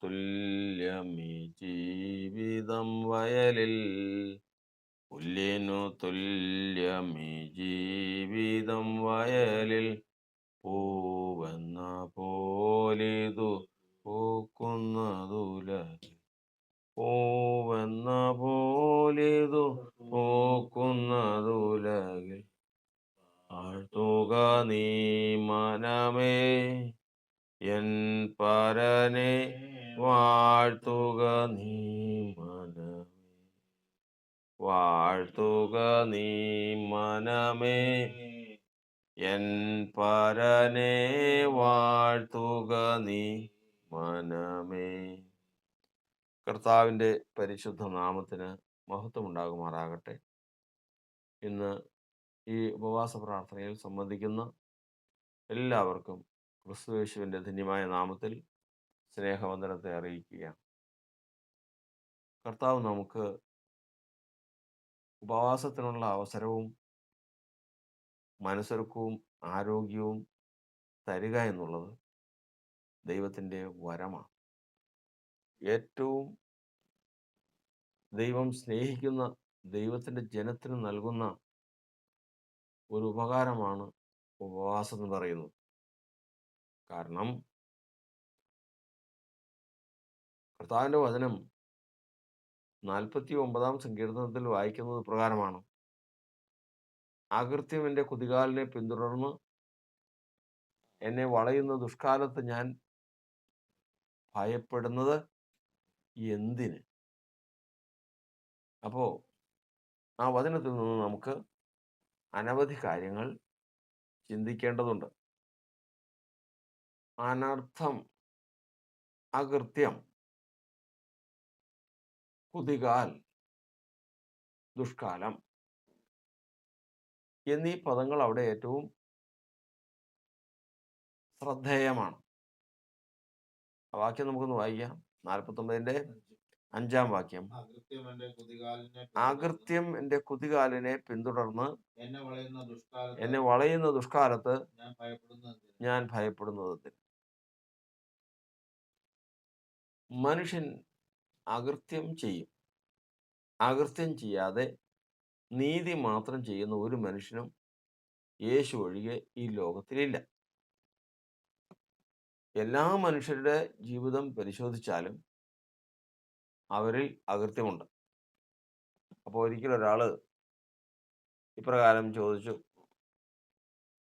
തുല്യമീ ജീവിതം വയലിൽ, പുല്ലിനു തുല്യമീ ജീവിതം വയലിൽ, പൂവെന്ന പോലിതു പൂക്കുന്നതുലകിൽ, പൂവെന്ന പോലിതു പൂക്കുന്നതുലകിൽ, ആഴ്ത്തുക നീ മനമേ എൻ പരനെ, വാഴ്ത്തുക നീ മനമേ, വാഴ്ത്തുക നീ മനമേ എൻ പരനെ, വാഴ്ത്തുക നീ മനമേ. കർത്താവിൻ്റെ പരിശുദ്ധ നാമത്തിന് മഹത്വം ഉണ്ടാകുമാറാകട്ടെ. ഇന്ന് ഈ ഉപവാസ പ്രാർത്ഥനയിൽ സംബന്ധിക്കുന്ന എല്ലാവർക്കും ക്രിസ്തുയേശുവിൻ്റെ ധന്യമായ നാമത്തിൽ സ്നേഹവന്ദനത്തെ അറിയിക്കുകയാണ്. കർത്താവ് നമുക്ക് ഉപവാസത്തിനുള്ള അവസരവും മനസ്സൊരുക്കവും ആരോഗ്യവും തരിക എന്നുള്ളത് ദൈവത്തിൻ്റെ വരമാണ്. ഏറ്റവും ദൈവം സ്നേഹിക്കുന്ന ദൈവത്തിൻ്റെ ജനത്തിന് നൽകുന്ന ഒരു ഉപകാരമാണ് ഉപവാസം എന്ന് പറയുന്നത്. കാരണം കർത്താവിൻ്റെ വചനം 49 സങ്കീർത്തനത്തിൽ വായിക്കുന്നത് പ്രകാരമാണ്: അകൃത്യം എൻ്റെ കുതികാലിനെ പിന്തുടർന്ന് എന്നെ വളയുന്ന ദുഷ്കാലത്ത് ഞാൻ ഭയപ്പെടുന്നത് എന്തിന്? അപ്പോൾ ആ വചനത്തിൽ നിന്ന് നമുക്ക് അനവധി കാര്യങ്ങൾ ചിന്തിക്കേണ്ടതുണ്ട്. അനർത്ഥം, അകൃത്യം, കുതികാൽ, ദുഷ്കാലം എന്നീ പദങ്ങൾ അവിടെ ഏറ്റവും ശ്രദ്ധേയമാണ്. ആ വാക്യം നമുക്കൊന്ന് വായിക്കാം. 49-5 വാക്യം: അകൃത്യം എൻ്റെ കുതികാലിനെ പിന്തുടർന്ന് എന്നെ വളയുന്ന ദുഷ്കാലത്ത് ഞാൻ ഭയപ്പെടുന്നത്. മനുഷ്യൻ അകൃത്യം ചെയ്യും. അകൃത്യം ചെയ്യാതെ നീതി മാത്രം ചെയ്യുന്ന ഒരു മനുഷ്യനും യേശു ഒഴികെ ഈ ലോകത്തിലില്ല. എല്ലാ മനുഷ്യരുടെ ജീവിതം പരിശോധിച്ചാലും അവരിൽ അകൃത്യമുണ്ട്. അപ്പോൾ ഒരിക്കൽ ഒരാൾ ഇപ്രകാരം ചോദിച്ചു: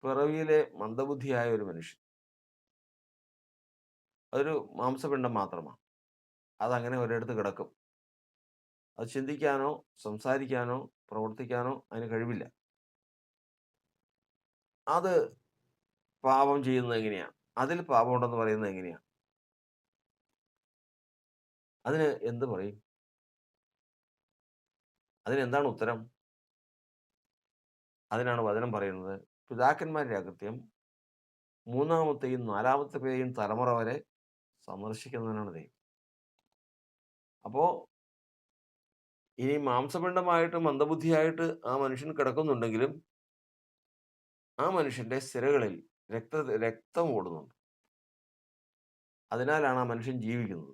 പിറവിയിലെ മന്ദബുദ്ധിയായ ഒരു മനുഷ്യൻ, അതൊരു മാംസപിണ്ഡം മാത്രമാണ്, അതങ്ങനെ ഒരിടത്ത് കിടക്കും. അത് ചിന്തിക്കാനോ സംസാരിക്കാനോ പ്രവർത്തിക്കാനോ അതിന് കഴിവില്ല. അത് പാപം ചെയ്യുന്നത് എങ്ങനെയാണ്? അതിൽ പാപമുണ്ടെന്ന് പറയുന്നത് എങ്ങനെയാണ്? അതിന് എന്ത് പറയും? അതിനെന്താണ് ഉത്തരം? അതിനാണ് വചനം പറയുന്നത്: പിതാക്കന്മാരുടെ അകൃത്യം 3-ാമത്തെയും 4-ാമത്തെയും തലമുറ വരെ സന്ദർശിക്കുന്നതിനാണ് ദൈവം. അപ്പോൾ ഇനി മാംസപിണ്ഡമായിട്ട് മന്ദബുദ്ധിയായിട്ട് ആ മനുഷ്യൻ കിടക്കുന്നുണ്ടെങ്കിലും ആ മനുഷ്യന്റെ സിരകളിൽ രക്തം ഓടുന്നുണ്ട്. അതിനാലാണ് ആ മനുഷ്യൻ ജീവിക്കുന്നത്.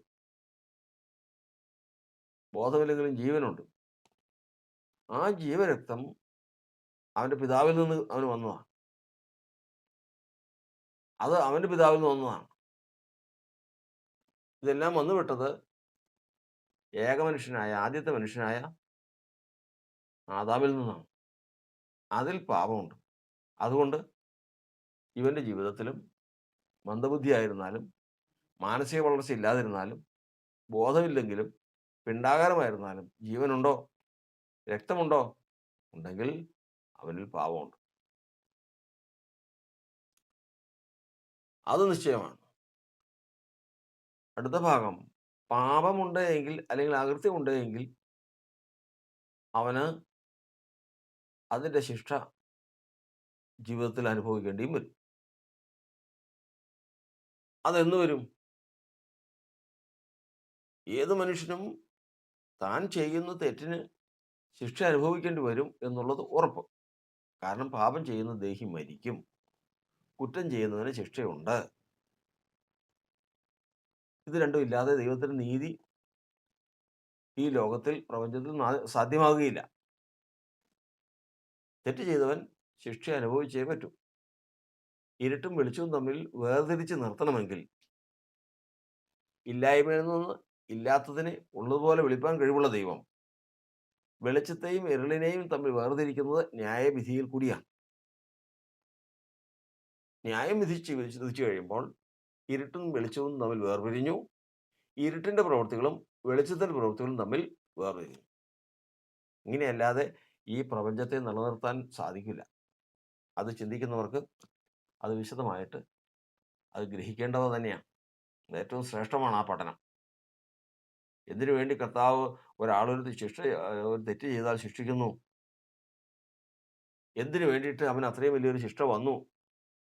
ബോധമില്ലെങ്കിലും ജീവനുണ്ട്. ആ ജീവരക്തം അവന്റെ പിതാവിൽ നിന്ന് അവന് വന്നതാണ്. അത് അവന്റെ പിതാവിൽ നിന്ന് വന്നതാണ്. ഇതെല്ലാം വന്നുവിട്ടത് ഏകമനുഷ്യനായ ആദ്യത്തെ മനുഷ്യനായ ആദാമിൽ നിന്നാണ്. അതിൽ പാപമുണ്ട്. അതുകൊണ്ട് ഇവന്റെ ജീവിതത്തിലും മന്ദബുദ്ധിയായിരുന്നാലും മാനസിക വളർച്ച ഇല്ലാതിരുന്നാലും ബോധമില്ലെങ്കിലും പിണ്ടാകാരമായിരുന്നാലും ജീവനുണ്ടോ, രക്തമുണ്ടോ ഉണ്ടെങ്കിൽ അവനിൽ പാപമുണ്ട്. അത് നിശ്ചയമാണ്. അടുത്ത ഭാഗം: പാപമുണ്ട് എങ്കിൽ അല്ലെങ്കിൽ അകൃത്യമുണ്ട് എങ്കിൽ അവന് അതിൻ്റെ ശിക്ഷ ജീവിതത്തിൽ അനുഭവിക്കേണ്ടിയും വരും. അതെന്ന് വരും? ഏത് മനുഷ്യനും താൻ ചെയ്യുന്ന തെറ്റിന് ശിക്ഷ അനുഭവിക്കേണ്ടി വരും എന്നുള്ളത് ഉറപ്പ്. കാരണം പാപം ചെയ്യുന്ന ദേഹി മരിക്കും. കുറ്റം ചെയ്യുന്നതിന് ശിക്ഷയുണ്ട്. ഇത് രണ്ടും ഇല്ലാതെ ദൈവത്തിൻ്റെ നീതി ഈ ലോകത്തിൽ, പ്രപഞ്ചത്തിൽ സാധ്യമാകുകയില്ല. തെറ്റ് ചെയ്തവൻ ശിക്ഷ അനുഭവിച്ചേ പറ്റൂ. ഇരുട്ടും വെളിച്ചവും തമ്മിൽ വേർതിരിച്ച് നിർത്തണമെങ്കിൽ ഇല്ലായ്മയിൽ നിന്ന് ഇല്ലാത്തതിനെ ഉള്ളതുപോലെ വെളിപ്പാൻ കഴിവുള്ള ദൈവം വെളിച്ചത്തെയും ഇരുളിനെയും തമ്മിൽ വേർതിരിക്കുന്നത് ന്യായവിധിയിൽ കൂടിയാണ്. ന്യായം വിധിച്ചു കഴിയുമ്പോൾ ഇരുട്ടും വെളിച്ചവും തമ്മിൽ വേർപിരിഞ്ഞു. ഇരുട്ടിൻ്റെ പ്രവൃത്തികളും വെളിച്ചത്തിൻ്റെ പ്രവൃത്തികളും തമ്മിൽ വേർപിരിഞ്ഞു. ഇങ്ങനെയല്ലാതെ ഈ പ്രപഞ്ചത്തെ നിലനിർത്താൻ സാധിക്കില്ല. അത് ചിന്തിക്കുന്നവർക്ക് അത് വിശദമായിട്ട് അത് ഗ്രഹിക്കേണ്ടത് തന്നെയാണ്. ഏറ്റവും ശ്രേഷ്ഠമാണ് ആ പഠനം. എന്തിനു വേണ്ടി കർത്താവ് ഒരു തെറ്റ് ചെയ്താൽ ശിക്ഷിക്കുന്നു? എന്തിനു വേണ്ടിയിട്ട് അവന് അത്രയും വലിയൊരു ശിക്ഷ വന്നു?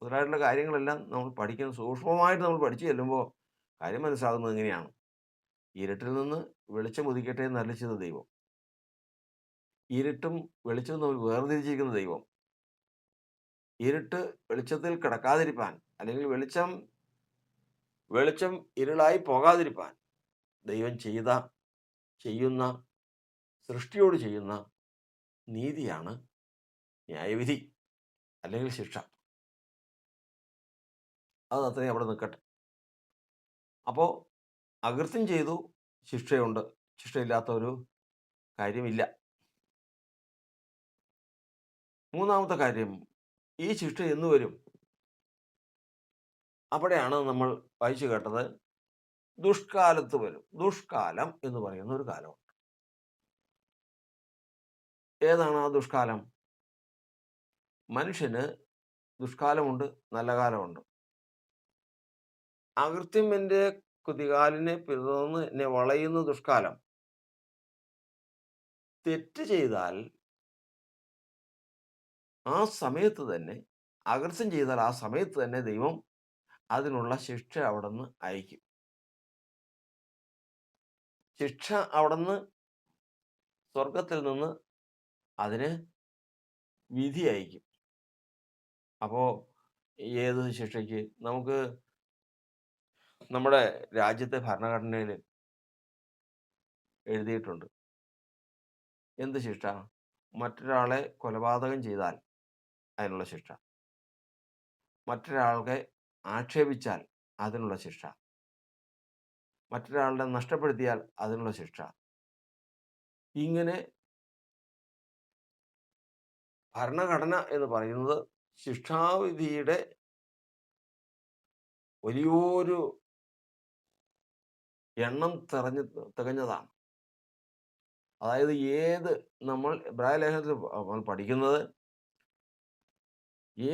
മുതലായിട്ടുള്ള കാര്യങ്ങളെല്ലാം നമ്മൾ സൂക്ഷ്മമായിട്ട് നമ്മൾ പഠിച്ചു ചെല്ലുമ്പോൾ കാര്യം മനസ്സിലാകുന്നത് എങ്ങനെയാണ്? ഇരുട്ടിൽ നിന്ന് വെളിച്ചം ഉദിക്കട്ടെ എന്ന് അരുളിച്ചത് ദൈവം. ഇരുട്ടും വെളിച്ചവും തമ്മിൽ വേർതിരിച്ചിരിക്കുന്ന ദൈവം. ഇരുട്ട് വെളിച്ചത്തിൽ കിടക്കാതിരിപ്പാൻ, അല്ലെങ്കിൽ വെളിച്ചം ഇരുളായി പോകാതിരിപ്പാൻ ദൈവം ചെയ്യുന്ന സൃഷ്ടിയോട് ചെയ്യുന്ന നീതിയാണ് ന്യായവിധി, അല്ലെങ്കിൽ ശിക്ഷ. അത് അത്രയും അവിടെ നിൽക്കട്ടെ. അപ്പോൾ അകൃത്യം ചെയ്തു, ശിക്ഷയുണ്ട്. ശിക്ഷയില്ലാത്ത ഒരു കാര്യമില്ല. മൂന്നാമത്തെ കാര്യം, ഈ ശിക്ഷ എന്ന് വരും? അവിടെയാണ് നമ്മൾ വായിച്ചു കേട്ടത്, ദുഷ്കാലത്ത് വരും. ദുഷ്കാലം എന്ന് പറയുന്ന ഒരു കാലമുണ്ട്. ഏതാണ് ആ ദുഷ്കാലം? മനുഷ്യന് ദുഷ്കാലമുണ്ട്, നല്ല കാലമുണ്ട്. അകൃത്യം എൻ്റെ കുതികാലിനെ പിന്തുടർന്ന് എന്നെ വളയുന്ന ദുഷ്കാലം. തെറ്റ് ചെയ്താൽ ആ സമയത്ത് തന്നെ, അകൃത്യം ചെയ്താൽ ആ സമയത്ത് തന്നെ ദൈവം അതിനുള്ള ശിക്ഷ അവിടെ നിന്ന് അയക്കും. ശിക്ഷ അവിടെ നിന്ന്, സ്വർഗത്തിൽ നിന്ന് അതിന് വിധി അയക്കും. അപ്പോൾ ഏത് ശിക്ഷയ്ക്ക്? നമുക്ക് നമ്മുടെ രാജ്യത്തെ ഭരണഘടനയിൽ എഴുതിയിട്ടുണ്ട്. എന്ത് ശിക്ഷ? മറ്റൊരാളെ കൊലപാതകം ചെയ്താൽ അതിനുള്ള ശിക്ഷ, മറ്റൊരാളെ ആക്ഷേപിച്ചാൽ അതിനുള്ള ശിക്ഷ, മറ്റൊരാളുടെ നഷ്ടപ്പെടുത്തിയാൽ അതിനുള്ള ശിക്ഷ. ഇങ്ങനെ ഭരണഘടന എന്ന് പറയുന്നത് ശിക്ഷാവിധിയുടെ വലിയൊരു എണ്ണം തികഞ്ഞതാണ്. അതായത് നമ്മൾ എബ്രായ ലേഖനത്തിൽ നമ്മൾ പഠിക്കുന്നത്,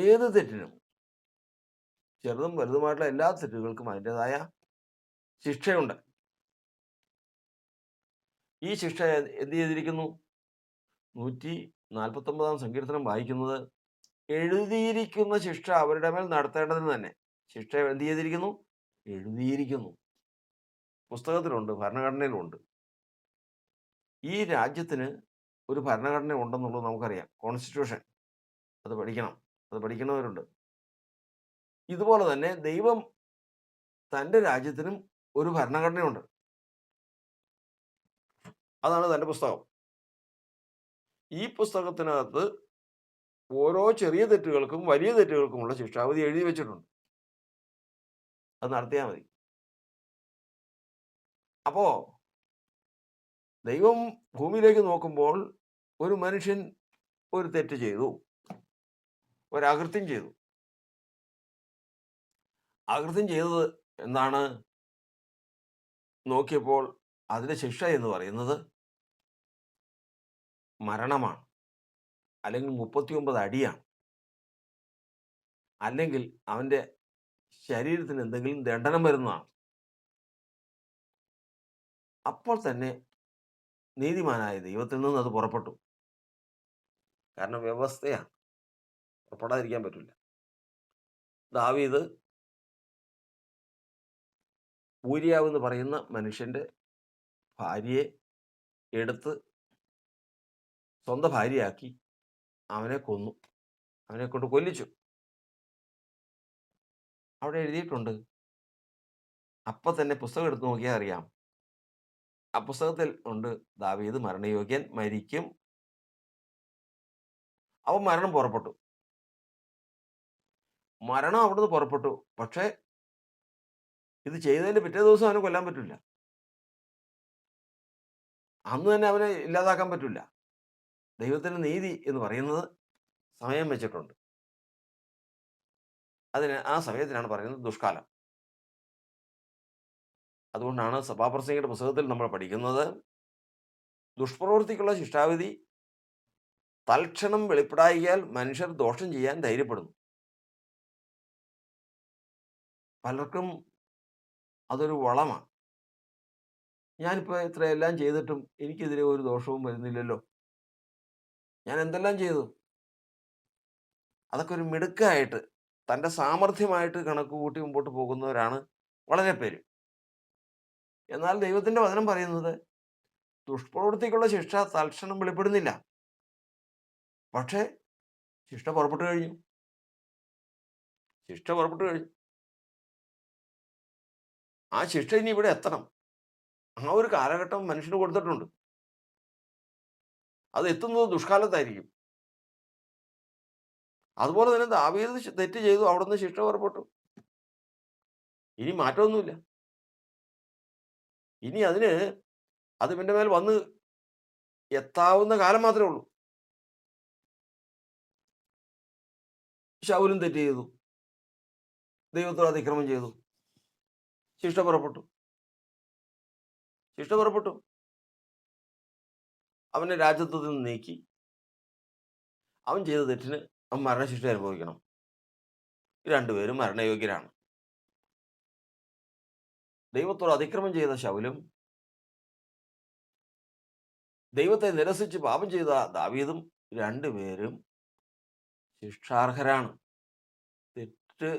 ഏത് തെറ്റിനും, ചെറുതും വലുതുമായിട്ടുള്ള എല്ലാ തെറ്റുകൾക്കും അതിൻ്റെതായ ശിക്ഷയുണ്ട്. ഈ ശിക്ഷ എന്ത് ചെയ്തിരിക്കുന്നു? 149 സങ്കീർത്തനം വായിക്കുന്നത്, എഴുതിയിരിക്കുന്ന ശിക്ഷ അവരുടെ മേൽ നടത്തേണ്ടതിന് തന്നെ. ശിക്ഷ എന്ത് ചെയ്തിരിക്കുന്നു? എഴുതിയിരിക്കുന്നു. പുസ്തകത്തിലുണ്ട്, ഭരണഘടനയിലുണ്ട്. ഈ രാജ്യത്തിന് ഒരു ഭരണഘടന ഉണ്ടെന്നുള്ളത് നമുക്കറിയാം, കോൺസ്റ്റിറ്റ്യൂഷൻ. അത് പഠിക്കണവരുണ്ട്. ഇതുപോലെ തന്നെ ദൈവം തൻ്റെ രാജ്യത്തിനും ഒരു ഭരണഘടനയുണ്ട്. അതാണ് തൻ്റെ പുസ്തകം. ഈ പുസ്തകത്തിനകത്ത് ഓരോ ചെറിയ തെറ്റുകൾക്കും വലിയ തെറ്റുകൾക്കുമുള്ള ശിക്ഷാവിധി എഴുതി വെച്ചിട്ടുണ്ട്. അത് നടത്തിയാൽ മതി. അപ്പോ ദൈവം ഭൂമിയിലേക്ക് നോക്കുമ്പോൾ ഒരു മനുഷ്യൻ ഒരു തെറ്റ് ചെയ്തു, ഒരകൃത്യം ചെയ്തു. അകൃത്യം ചെയ്തത് എന്താണ്? നോക്കിയപ്പോൾ അതിൻ്റെ ശിക്ഷ എന്ന് പറയുന്നത് മരണമാണ്, അല്ലെങ്കിൽ 39 അടിയാണ്, അല്ലെങ്കിൽ അവൻ്റെ ശരീരത്തിന് എന്തെങ്കിലും ദണ്ഡനം വരുന്നതാണ്. അപ്പോൾ തന്നെ നീതിമാനായ ദൈവത്തിൽ നിന്ന് അത് പുറപ്പെട്ടു. കാരണം വ്യവസ്ഥയാണ്, പുറപ്പെടാതിരിക്കാൻ പറ്റില്ല. ദാവീദ് ഊരിയാവ് എന്ന് പറയുന്ന മനുഷ്യൻ്റെ ഭാര്യയെ എടുത്ത് സ്വന്തം ഭാര്യയാക്കി അവനെ കൊന്നു, അവനെ കൊണ്ട് കൊല്ലിച്ചു. അവിടെ എഴുതിയിട്ടുണ്ട്, അപ്പം തന്നെ പുസ്തകം എടുത്ത് നോക്കിയാൽ അറിയാം. ആ പുസ്തകത്തിൽ ഉണ്ട് ദാവീദ് മരണയോഗ്യൻ, മരിക്കും. അവൻ മരണം പുറപ്പെട്ടു. മരണം അവിടുന്ന് പുറപ്പെട്ടു. പക്ഷേ ഇത് ചെയ്തതിന്റെ പിറ്റേ ദിവസം അവനെ കൊല്ലാൻ പറ്റില്ല. അന്ന് തന്നെ അവനെ ഇല്ലാതാക്കാൻ പറ്റില്ല. ദൈവത്തിന്റെ നീതി എന്ന് പറയുന്നത് സമയം വെച്ചിട്ടുണ്ട്. ആ സമയത്തിനാണ് പറയുന്നത് ദുഷ്കാലം. അതുകൊണ്ടാണ് സഭാപ്രസംഗിയുടെ പുസ്തകത്തിൽ നമ്മൾ പഠിക്കുന്നത്, ദുഷ്പ്രവൃത്തിക്കുള്ള ശിക്ഷാവിധി തൽക്ഷണം വെളിപ്പെടായികയാൽ മനുഷ്യർ ദോഷം ചെയ്യാൻ ധൈര്യപ്പെടുന്നു. പലർക്കും അതൊരു വളമാണ്. ഞാനിപ്പോൾ ഇത്രയെല്ലാം ചെയ്തിട്ടും എനിക്കെതിരെ ഒരു ദോഷവും വരുന്നില്ലല്ലോ, ഞാൻ എന്തെല്ലാം ചെയ്തു. അതൊക്കെ ഒരു മിടുക്കായിട്ട് തൻ്റെ സാമർഥ്യമായിട്ട് കണക്ക് കൂട്ടി മുമ്പോട്ട് പോകുന്നവരാണ് വളരെ പേര്. എന്നാൽ ദൈവത്തിന്റെ വചനം പറയുന്നത് ദുഷ്പ്രവൃത്തിക്കുള്ള ശിക്ഷ തൽക്ഷണം വെളിപ്പെടുന്നില്ല. പക്ഷേ ശിക്ഷ പുറപ്പെട്ടു കഴിഞ്ഞു. ശിക്ഷ പുറപ്പെട്ടു കഴിഞ്ഞു. ആ ശിക്ഷ ഇനി ഇവിടെ എത്തണം. ആ ഒരു കാലഘട്ടം മനുഷ്യന് കൊടുത്തിട്ടുണ്ട്. അത് എത്തുന്നത് ദുഷ്കാലത്തായിരിക്കും. അതുപോലെ തന്നെ ദാവീദ് തെറ്റ് ചെയ്തു, അവിടുന്ന് ശിക്ഷ പുറപ്പെട്ടു. ഇനി മാറ്റമൊന്നുമില്ല. ഇനി അത് ഇവന്റെ മേൽ വന്ന് എത്താവുന്ന കാലം മാത്രമേ ഉള്ളൂ. ശൗലും തെറ്റ് ചെയ്തു, ദൈവത്തോട് അതിക്രമം ചെയ്തു, ശിക്ഷ പുറപ്പെട്ടു. ശിക്ഷ പുറപ്പെട്ടു. അവനെ രാജ്യത്വത്തിൽ നിന്ന് നീക്കി. അവൻ ചെയ്ത തെറ്റിന് അവൻ മരണശിക്ഷ അനുഭവിക്കണം. രണ്ടുപേരും മരണയോഗ്യരാണ്. ദൈവത്തോട് അതിക്രമം ചെയ്ത ശൗലും ദൈവത്തെ നിരസിച്ച് പാപം ചെയ്ത ദാവീദും രണ്ടുപേരും ശിക്ഷാർഹരാണ്, തെറ്റ്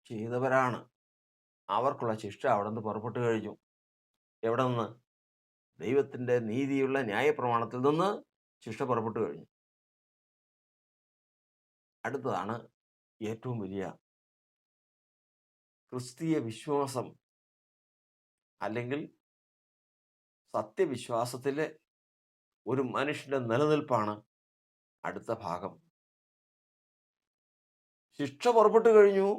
ചെയ്തവരാണ്. അവർക്കുള്ള ശിക്ഷ അവിടെ നിന്ന് പുറപ്പെട്ടു കഴിഞ്ഞു. എവിടെ നിന്ന്? ദൈവത്തിന്റെ നീതിയുള്ള ന്യായപ്രമാണത്തിൽ നിന്ന് ശിക്ഷ പുറപ്പെട്ടു കഴിഞ്ഞു. അടുത്തതാണ് ഏറ്റവും വലിയ ക്രിസ്തീയ വിശ്വാസം അല്ലെങ്കിൽ സത്യവിശ്വാസത്തിലെ ഒരു മനുഷ്യന്റെ നിലനിൽപ്പാണ് അടുത്ത ഭാഗം. ശിക്ഷ പുറപ്പെട്ടു കഴിഞ്ഞു.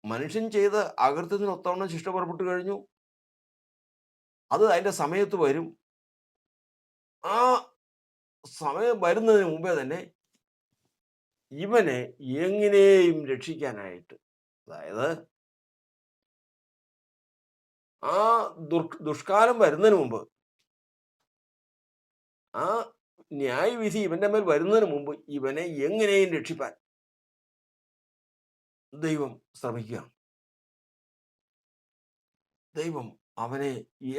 മനുഷ്യൻ ചെയ്ത അകൃത്യത്തിനൊത്തവണ്ണം ശിക്ഷ പുറപ്പെട്ടു കഴിഞ്ഞു. അത് അതിന്റെ സമയത്ത് വരും. ആ സമയം വരുന്നതിന് മുമ്പേ തന്നെ ഇവനെ എങ്ങനെയും രക്ഷിക്കാനായിട്ട്, അതായത് ആ ദുഷ്കാലം വരുന്നതിന് മുമ്പ്, ആ ന്യായവിധി ഇവന്റെ മേൽ വരുന്നതിന് മുമ്പ് ഇവനെ എങ്ങനെയും രക്ഷിപ്പാൻ ദൈവം ശ്രമിക്കുക. ദൈവം അവനെ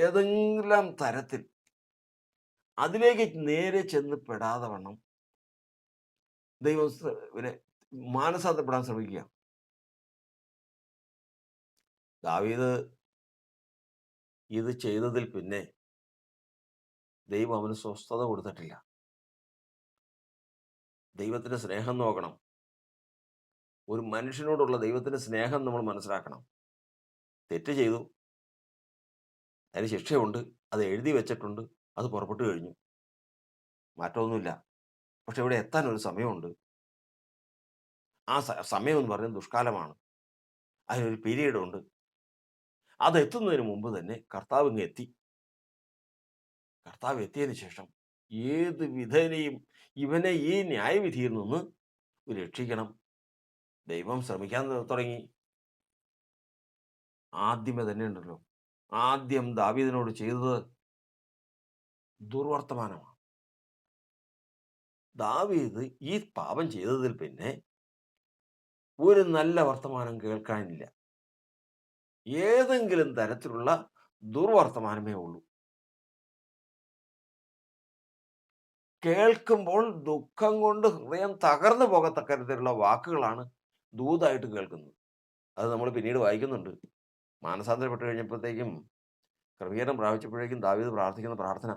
ഏതെങ്കിലും തരത്തിൽ അതിലേക്ക് നേരെ ചെന്ന് പെടാതെ വണ്ണം ദൈവം ഇവനെ മാനസാന്തരപ്പെടാൻ ശ്രമിക്കുക. ദാവീദ് ഇത് ചെയ്തതിൽ പിന്നെ ദൈവം അവന് സ്വസ്ഥത കൊടുത്തിട്ടില്ല. ദൈവത്തിന്റെ സ്നേഹം നോക്കണം. ഒരു മനുഷ്യനോടുള്ള ദൈവത്തിന്റെ സ്നേഹം നമ്മൾ മനസ്സിലാക്കണം. തെറ്റ് ചെയ്തു, അതിന് ശിക്ഷയുണ്ട്, അത് എഴുതി വെച്ചിട്ടുണ്ട്, അത് പുറപ്പെട്ടു കഴിഞ്ഞു, മാറ്റമൊന്നുമില്ല. പക്ഷെ ഇവിടെ എത്താൻ ഒരു സമയമുണ്ട്. ആ സമയം എന്ന് പറയുന്നത് ദുഷ്കാലമാണ്. അതിനൊരു പീരീഡ് ഉണ്ട്. അത് എത്തുന്നതിന് മുമ്പ് തന്നെ കർത്താവ് ഇങ്ങ് എത്തി. കർത്താവ് എത്തിയതിന് ശേഷം ഏത് വിധേനയും ഇവനെ ഈ ന്യായവിധിയിൽ നിന്ന് രക്ഷിക്കണം. ദൈവം ശ്രമിക്കാൻ തുടങ്ങി. ആദ്യമേ തന്നെ ഉണ്ടല്ലോ, ആദ്യം ദാവീദിനോട് ചെയ്തത് ദുർവർത്തമാനമാണ്. ദാവീദ് ഈ പാപം ചെയ്തതിൽ പിന്നെ ഒരു നല്ല വർത്തമാനം കേൾക്കാനില്ല. ഏതെങ്കിലും തരത്തിലുള്ള ദുർവർത്തമാനമേ ഉള്ളൂ. കേൾക്കുമ്പോൾ ദുഃഖം കൊണ്ട് ഹൃദയം തകർന്നു പോകത്തക്ക തരത്തിലുള്ള വാക്കുകളാണ് ദൂതായിട്ട് കേൾക്കുന്നത്. അത് നമ്മൾ പിന്നീട് വായിക്കുന്നുണ്ട്. മാനസാന്തരപ്പെട്ട് കഴിഞ്ഞപ്പോഴത്തേക്കും, ക്രമീകരണം പ്രാപിച്ചപ്പോഴേക്കും ദാവീദ് പ്രാർത്ഥിക്കുന്ന പ്രാർത്ഥന,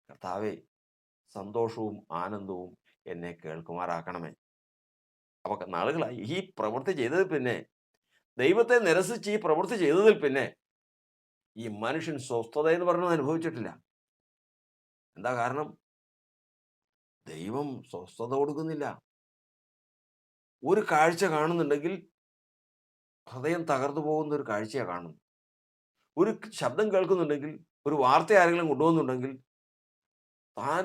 കർത്താവേ, സന്തോഷവും ആനന്ദവും എന്നെ കേൾക്കുമാറാക്കണമേ. അപ്പൊ നാളുകളായി ഈ പ്രവൃത്തി ചെയ്തത് പിന്നെ ദൈവത്തെ നിരസിച്ച് ഈ പ്രവൃത്തി ചെയ്തതിൽ പിന്നെ ഈ മനുഷ്യൻ സ്വസ്ഥത എന്ന് പറഞ്ഞത് അനുഭവിച്ചിട്ടില്ല. എന്താ കാരണം? ദൈവം സ്വസ്ഥത കൊടുക്കുന്നില്ല. ഒരു കാഴ്ച കാണുന്നുണ്ടെങ്കിൽ ഹൃദയം തകർന്നു പോകുന്ന ഒരു കാഴ്ചയാണ് കാണുന്നത്. ഒരു ശബ്ദം കേൾക്കുന്നുണ്ടെങ്കിൽ, ഒരു വാർത്ത ആരെങ്കിലും കൊണ്ടുപോകുന്നുണ്ടെങ്കിൽ, താൻ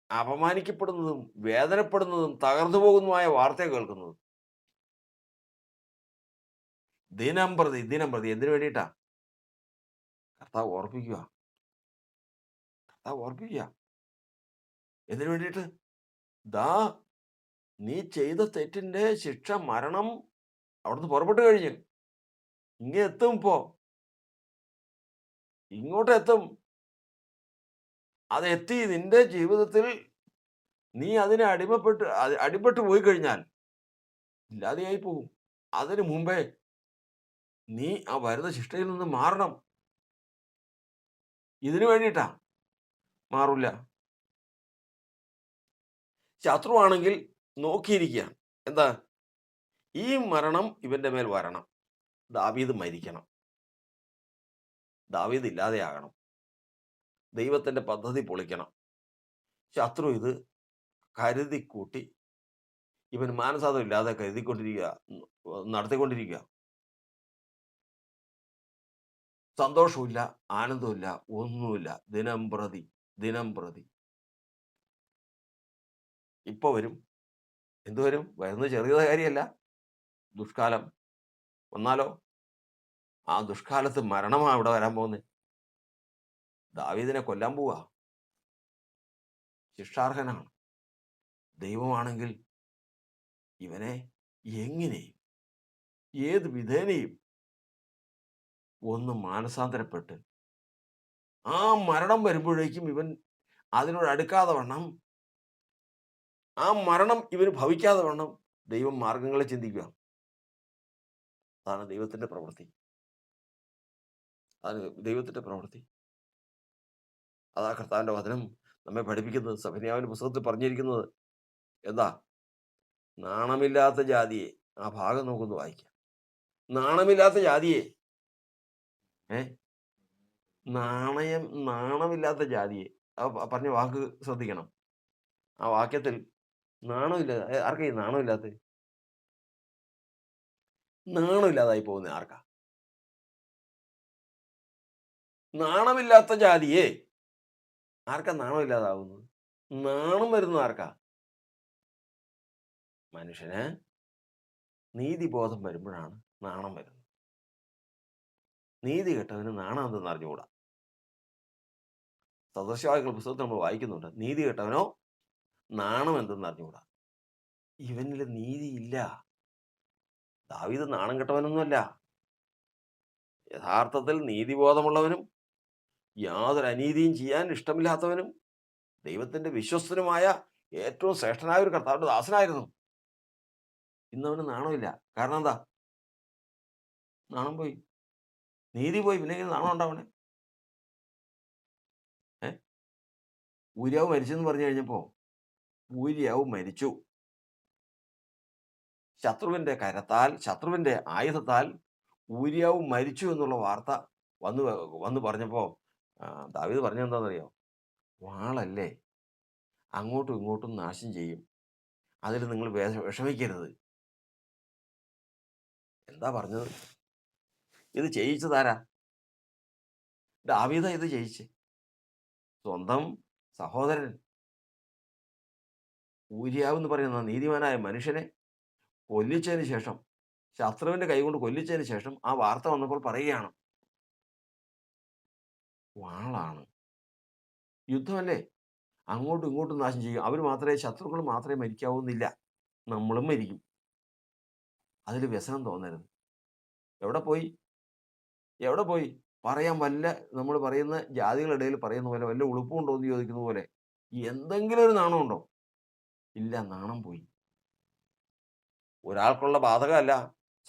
അപമാനിക്കപ്പെടുന്നതും വേദനപ്പെടുന്നതും തകർന്നു പോകുന്നതുമായ വാർത്ത കേൾക്കുന്നത്. ദിനം പ്രതി ദിനം പ്രതി എന്തിനു വേണ്ടിയിട്ടാ? കർത്താവ് ഓർപ്പിക്കുക. കർത്താവ് ഓർപ്പിക്കുക. എന്തിനു വേണ്ടിയിട്ട്? ദാ നീ ചെയ്ത തെറ്റിന്റെ ശിക്ഷ മരണം അവിടുന്ന് പുറപ്പെട്ടു കഴിഞ്ഞ് എത്തും. ഇങ്ങോട്ട് എത്തും. അതെത്തി നിന്റെ ജീവിതത്തിൽ നീ അതിനെ അടിപെട്ട് പോയി കഴിഞ്ഞാൽ ഇല്ലാതെയായി പോകും. അതിനു മുമ്പേ നീ ആ വരുന്ന ശിക്ഷയിൽ നിന്ന് മാറണം. ഇതിനു വേണ്ടിയിട്ടാ. മാറില്ല. ശത്രുവാണെങ്കിൽ നോക്കിയിരിക്കുകയാണ്. എന്താ? ഈ മരണം ഇവന്റെ മേൽ വരണം. ദാവീദ് മരിക്കണം. ദാവീദ് ഇല്ലാതെയാകണം. ദൈവത്തിന്റെ പദ്ധതി പൊളിക്കണം. ശത്രു ഇത് കരുതിക്കൂട്ടി ഇവൻ മാനസാന്തരം ഇല്ലാതെ നടത്തിക്കൊണ്ടിരിക്കുക. സന്തോഷമില്ല, ആനന്ദമില്ല, ഒന്നുമില്ല. ദിനം പ്രതി ഇപ്പൊ വരും. എന്തു വരും? വരുന്നത് ചെറിയ കാര്യമല്ല. ദുഷ്കാലം വന്നാലോ? ആ ദുഷ്കാലത്ത് മരണമാണ് ഇവിടെ വരാൻ പോകുന്നത്. ദാവീദിനെ കൊല്ലാൻ പോവാ. ശിക്ഷാർഹനാണ്. ദൈവമാണെങ്കിൽ ഇവനെ എങ്ങനെയും ഏത് വിധേനയും ഒന്ന് മാനസാന്തരപ്പെട്ട് ആ മരണം വരുമ്പോഴേക്കും ഇവൻ അതിനോട് അടുക്കാതെ വണ്ണം, ആ മരണം ഇവന് ഭവിക്കാതെ വണ്ണം ദൈവം മാർഗങ്ങളെ ചിന്തിക്കുക. അതാണ് ദൈവത്തിന്റെ പ്രവൃത്തി. അതാ കർത്താവിന്റെ വചനം നമ്മെ പഠിപ്പിക്കുന്നത്. സഫന്യാവിന്റെ പുസ്തകത്തിൽ പറഞ്ഞിരിക്കുന്നത് എന്താ? നാണമില്ലാത്ത ജാതിയെ, ആ ഭാഗം നമുക്കൊന്ന് വായിക്കാം. നാണമില്ലാത്ത ജാതിയെ, നാണമില്ലാത്ത ജാതിയെ, പറഞ്ഞ വാക്ക് ശ്രദ്ധിക്കണം. ആ വാക്യത്തിൽ നാണമില്ല. ആർക്കാ ഈ നാണമില്ലാത്ത? നാണമില്ലാതായി പോകുന്ന ആർക്കാ? നാണമില്ലാത്ത ജാതിയെ ആർക്കാ നാണമില്ലാതാവുന്നത്? നാണം വരുന്ന ആർക്കാ? മനുഷ്യന് നീതിബോധം വരുമ്പോഴാണ് നാണം വരുന്നത്. നീതി കെട്ടവന് നാണം എന്തെന്ന് അറിഞ്ഞുകൂടാ. സദൃശവാക്യങ്ങളുടെ പുസ്തകത്തിൽ നമ്മൾ വായിക്കുന്നുണ്ട്, നീതി കെട്ടവനോ നാണം എന്തെന്ന് അറിഞ്ഞുകൂടാ. ഇവനിൽ നീതിയില്ല. ദാവീദ് നാണം കെട്ടവനൊന്നുമല്ല. യഥാർത്ഥത്തിൽ നീതിബോധമുള്ളവനും യാതൊരു അനീതിയും ചെയ്യാൻ ഇഷ്ടമില്ലാത്തവനും ദൈവത്തിന്റെ വിശ്വസ്തനുമായ ഏറ്റവും ശ്രേഷ്ഠനായ ഒരു കർത്താവിന്റെ ദാസനായിരുന്നു. ഇന്നവന് നാണമില്ല. കാരണം എന്താ? നാണം പോയി, നീതി പോയി. പിന്നെ നാണം ഉണ്ടാവണേ? ഊര്യാവ് മരിച്ചെന്ന് പറഞ്ഞു കഴിഞ്ഞപ്പോ ഊര്യാവ് മരിച്ചു. ശത്രുവിന്റെ ആയുധത്താൽ ഊര്യാവ് മരിച്ചു എന്നുള്ള വാർത്ത വന്ന് പറഞ്ഞപ്പോ ദാവീദ് പറഞ്ഞെന്താണെന്നറിയോ? വാളല്ലേ, അങ്ങോട്ടും ഇങ്ങോട്ടും നാശം ചെയ്യും, അതിൽ നിങ്ങൾ വിഷമിക്കരുത്. എന്താ പറഞ്ഞത്? ഇത് ചെയ്യിച്ചതാരാ? ദാവീദാ ഇത് ചെയ്യിച്ച്. സ്വന്തം സഹോദരൻ ഊര്യാവ് എന്ന് പറയുന്ന നീതിമാനായ മനുഷ്യനെ കൊല്ലിച്ചതിന് ശേഷം, ശത്രുവിന്റെ കൈകൊണ്ട് കൊല്ലിച്ചതിന് ശേഷം ആ വാർത്ത വന്നപ്പോൾ പറയുകയാണ്, വാളാണ്, യുദ്ധമല്ലേ, അങ്ങോട്ടും ഇങ്ങോട്ടും നാശം ചെയ്യും. ശത്രുക്കൾ മാത്രമേ മരിക്കാവുന്നില്ല, നമ്മളും മരിക്കും. അതിൽ വ്യസനം തോന്നരുത്. എവിടെ പോയി പറയാൻ നമ്മൾ പറയുന്ന ജാതികളുടെ ഇടയിൽ പറയുന്ന പോലെ വല്ല ഉളുപ്പുണ്ടോ എന്ന് ചോദിക്കുന്ന പോലെ എന്തെങ്കിലും ഒരു നാണമുണ്ടോ? ഇല്ല, നാണം പോയി. ഒരാൾക്കുള്ള ബാധകമല്ല,